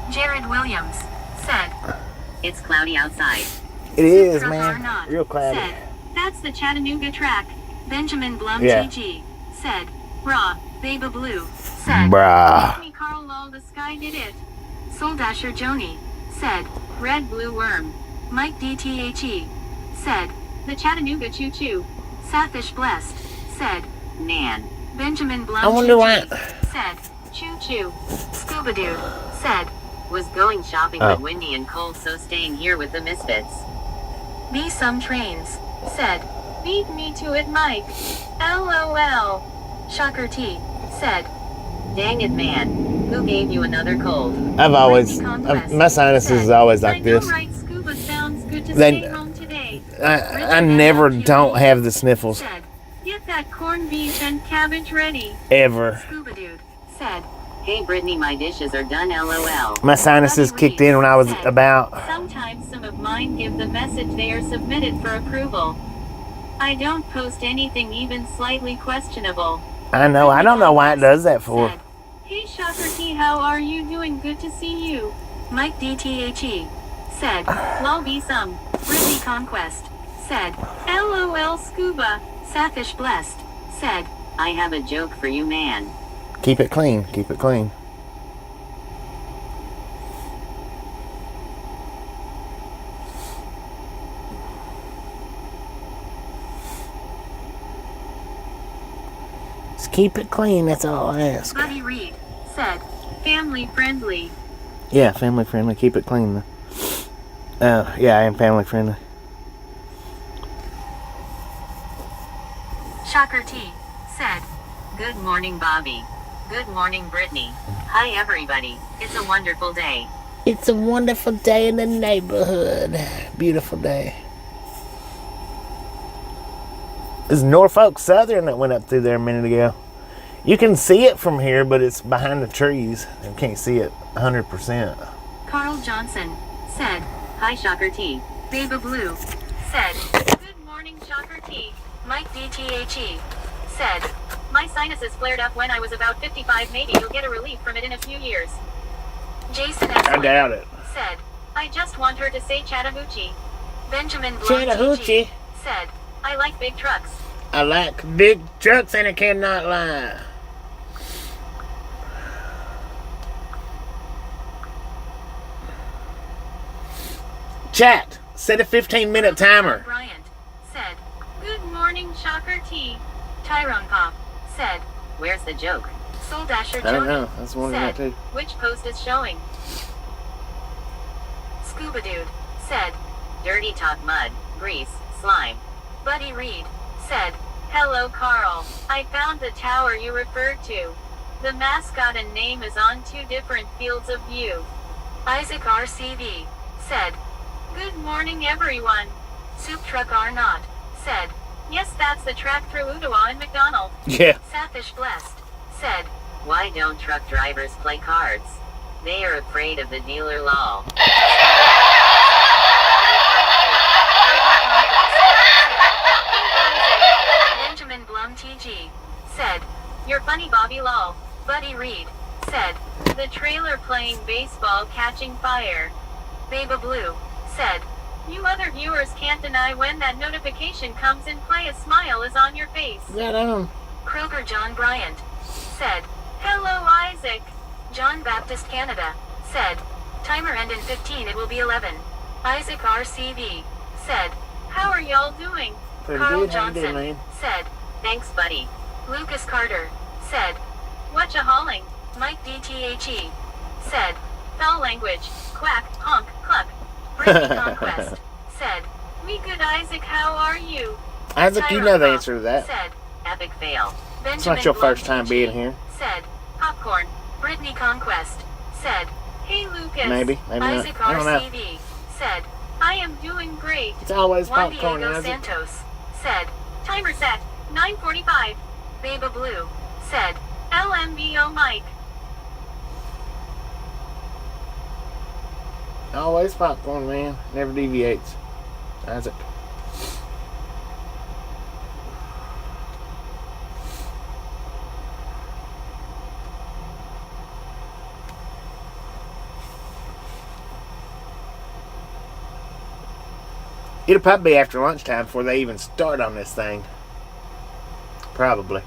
Jared Williams said, it's cloudy outside. It is, Sutra man. Arnott Real cloudy. Said, that's the Chattanooga track. Benjamin Blum Yeah. GG said, Raw, Baba Blue said, Bruh. me Carl lol, the sky did it. Soul Dasher Joni said, Red Blue Worm. Mike DTHE said, the Chattanooga Choo Choo. Safish Blessed said, Nan. Benjamin Blum I wonder why. said, Choo Choo. Scuba Dude said, was going shopping Oh. with Wendy and Cole, so staying here with the misfits. Be some trains said, beat me to it, Mike. LOL. Shocker T said, dang it, man. Who gave you another cold? I've always, Brittany Conquest my sinuses said, is always I like know, this. right? Scuba sounds good to Then- stay home today. I never don't have the sniffles Said, get that corned beef and cabbage ready. ever. Scuba Dude said, hey Brittany, my dishes are done, LOL. My sinuses kicked in when I was Said, about. sometimes some of mine give the message they are submitted for approval. I don't post anything even slightly questionable. I know. I don't know why it does that for. Said, hey Shocker T, how are you doing? Good to see you. Mike DTHE said, lol be some. Brittany Conquest said, LOL Scuba. Safish Blessed said, I have a joke for you, man. Keep it clean. Keep it clean. Just keep it clean. That's all I ask. Buddy Reed said, family friendly. Yeah, family friendly. Keep it clean. Yeah, I am family friendly. Shocker T said, good morning, Bobby. Good morning, Brittany. Hi, everybody. It's a wonderful day. It's a wonderful day in the neighborhood. Beautiful day. It's Norfolk Southern that went up through there a minute ago. You can see it from here, but it's behind the trees. You can't see it 100%. Carl Johnson said, hi, Shocker T. Baba Blue said, good morning, Shocker T. Mike DTHE said, my sinuses flared up when I was about 55. Maybe you'll get a relief from it in a few years. Jason I doubt it. said, I just want her to say Chattahoochee. Benjamin Blum Chattahoochee. said, I like big trucks. I like big trucks and I cannot lie. Chat, set a 15-minute timer. Bryant said, good morning, Shocker T. Tyrone Pop said, where's the joke? Soul Dasher I don't Joni know. That's one of that said, too. which post is showing? Scuba Dude said, dirty talk, mud, grease, slime. Buddy Reed said, hello Carl, I found the tower you referred to. The mascot and name is on two different fields of view. Isaac RCV said, Good morning, everyone. Soup truck are not. Said, yes, that's the track through Ottawa and McDonald. Yeah. Safish Blessed. Said, why don't truck drivers play cards? They are afraid of the dealer law. Benjamin Blum TG. Said, you're funny, Bobby lol. Buddy Reed. Said, the trailer playing baseball catching fire. Baba Blue. Said, you other viewers can't deny when that notification comes in play a smile is on your face. Right on. Kroger John Bryant. Said, hello Isaac. John Baptist Canada. Said, timer end in 15 it will be 11. Isaac RCV. Said, how are y'all doing? Pretty Carl good. How you Johnson. doing, man? Said, thanks buddy. Lucas Carter. Said, whatcha hauling? Mike DTHE. Said, foul language. Quack, honk, cluck. Brittany Conquest. Said, we good Isaac, how are you? Isaac, you know the answer to that. Said, epic fail. Benjamin It's not your Blum first time TG. being here. Said, popcorn. Brittany Conquest. Said, hey Lucas. Maybe not. Isaac I don't know. RCV. Said, I am doing great. It's always Juan popcorn, Diego Isaac. Santos. Said, timer set. 9:45. Baba Blue. Said, LMBO Mike. Always popcorn, man. Never deviates. Isaac. It'll probably be after lunchtime before they even start on this thing. Probably.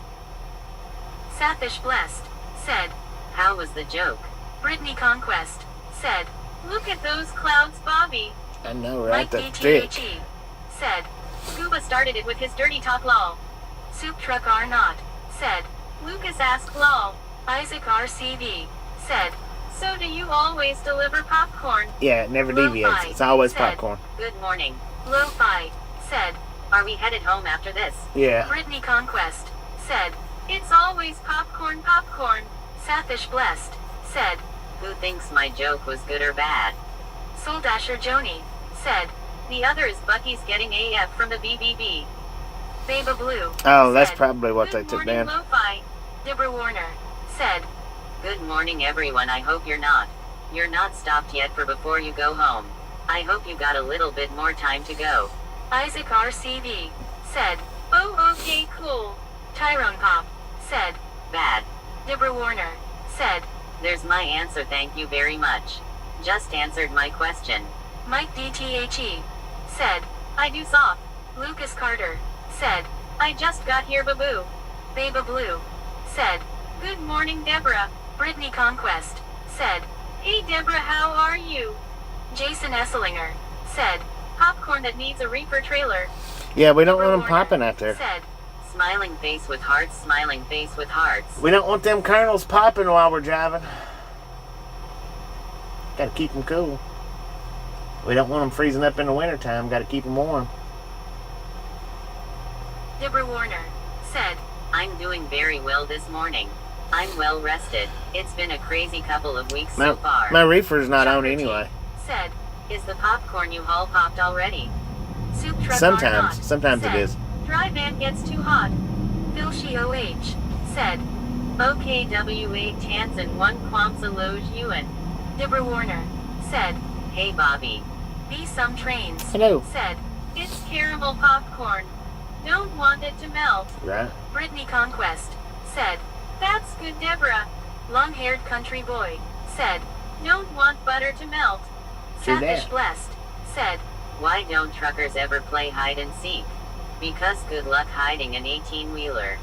Safish Blessed. Said, how was the joke? Brittany Conquest. Said, look at those clouds, Bobby. I know, right? Mike That's thick. DTHE. Said, Scuba started it with his dirty talk lol. Soup truck are not. Said, Lucas asked lol. Isaac RCV. Said, so do you always deliver popcorn? Yeah, it never Lo-fi. deviates. It's always Said, popcorn. good morning. Lo-fi. Said, are we headed home after this? Yeah. Brittany Conquest. Said, it's always popcorn, popcorn. Safish Blessed. Said, who thinks my joke was good or bad? Soul Dasher Joni. Said, the other is Bucky's getting AF from the BBB. Baba Blue. Oh, that's said, probably what they good took morning, down. Lo-fi. Deborah Warner. Said, good morning everyone, I hope you're not stopped yet for before you go home. I hope you got a little bit more time to go. Isaac RCV. Said, oh okay cool. Tyrone Pop. Said, bad. Deborah Warner. Said, there's my answer, thank you very much. Just answered my question. Mike DTHE. Said, I do soft. Lucas Carter. Said, I just got here baboo. Baba Blue. Said, good morning Deborah. Brittany Conquest. Said, hey Deborah, how are you? Jason Esslinger. Said, popcorn that needs a reefer trailer. Yeah, we don't Deborah want them Warner. popping out there. Said, smiling face with hearts, smiling face with hearts. We don't want them kernels popping while we're driving. Gotta keep them cool. We don't want them freezing up in the wintertime. Gotta keep them warm. Deborah Warner. Said, I'm doing very well this morning. I'm well rested. It's been a crazy couple of weeks so far. My reefer's not on Chopper T. anyway. Said, is the popcorn you haul popped already? Soup truck Sometimes. or not? Sometimes it Said, is. Dry van gets too hot. Philshi OH. Said, OKW8 Tansen 1 Kwamsa Loge Ewan. Deborah Warner. Said, hey Bobby. Be some trains. Hello. Said, it's caramel popcorn. Don't want it to melt. Right? Brittany Conquest. Said, that's good Deborah. Long-haired country boy. Said, don't want butter to melt. True Safish that. Blessed. Said, why don't truckers ever play hide and seek? Because good luck hiding an 18-wheeler.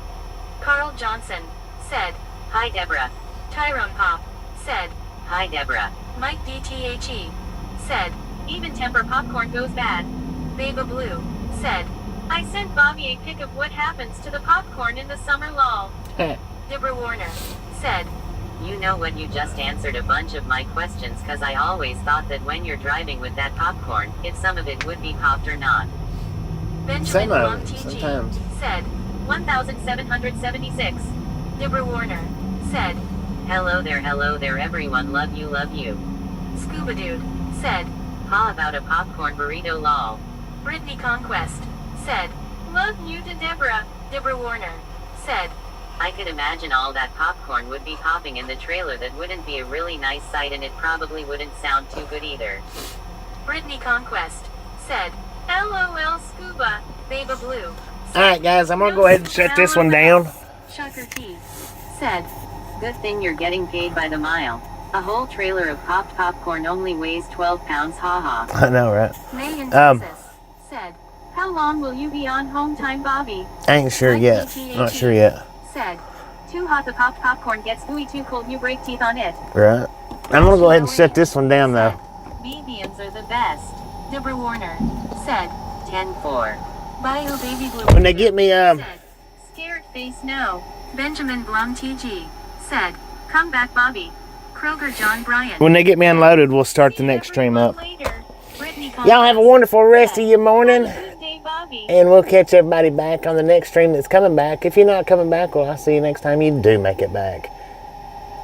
Carl Johnson. Said, hi Deborah. Tyrone Pop. Said, hi Deborah. Mike DTHE. Said, even temper popcorn goes bad. Baba Blue. Said, I sent Bobby a pic of what happens to the popcorn in the summer lull. Deborah Warner. Said, you know what, you just answered a bunch of my questions cause I always thought that when you're driving with that popcorn, if some of it would be popped or not. Benjamin Some Blum of it, TG. sometimes. Said, 1776. Deborah Warner. Said, hello there everyone, love you. Scuba Dude. Said, Ha about a popcorn burrito lol. Brittany Conquest said, love you to Deborah. Deborah Warner said, I could imagine all that popcorn would be popping in the trailer. That wouldn't be a really nice sight, and it probably wouldn't sound too good either. Brittany Conquest said, LOL Scuba, Baba Blue. Alright guys, I'm gonna go ahead and shut this one down. Shocker T said, good thing you're getting paid by the mile. A whole trailer of popped popcorn only weighs 12 pounds, haha. I know, right? May in Texas said, how long will you be on home time, Bobby? I ain't sure yet. Not sure yet. Said, too hot, the popped popcorn gets gooey, too cold, you break teeth on it. Right. I'm gonna go ahead and shut this one down though. Babyans are the best. Deborah Warner said, 10-4. Bio Baby Blue. When they get me, said, scared face now. Benjamin Blum TG said, come back, Bobby. Kroger John Bryant. when they get me unloaded, we'll start the next stream up. Y'all Y'all have a wonderful rest of your morning. Day, Bobby. And we'll catch everybody back on the next stream that's coming back. If you're not coming back, well, I'll see you next time you do make it back.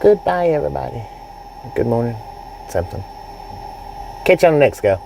Goodbye, everybody. Good morning. Something. Catch you on the next go.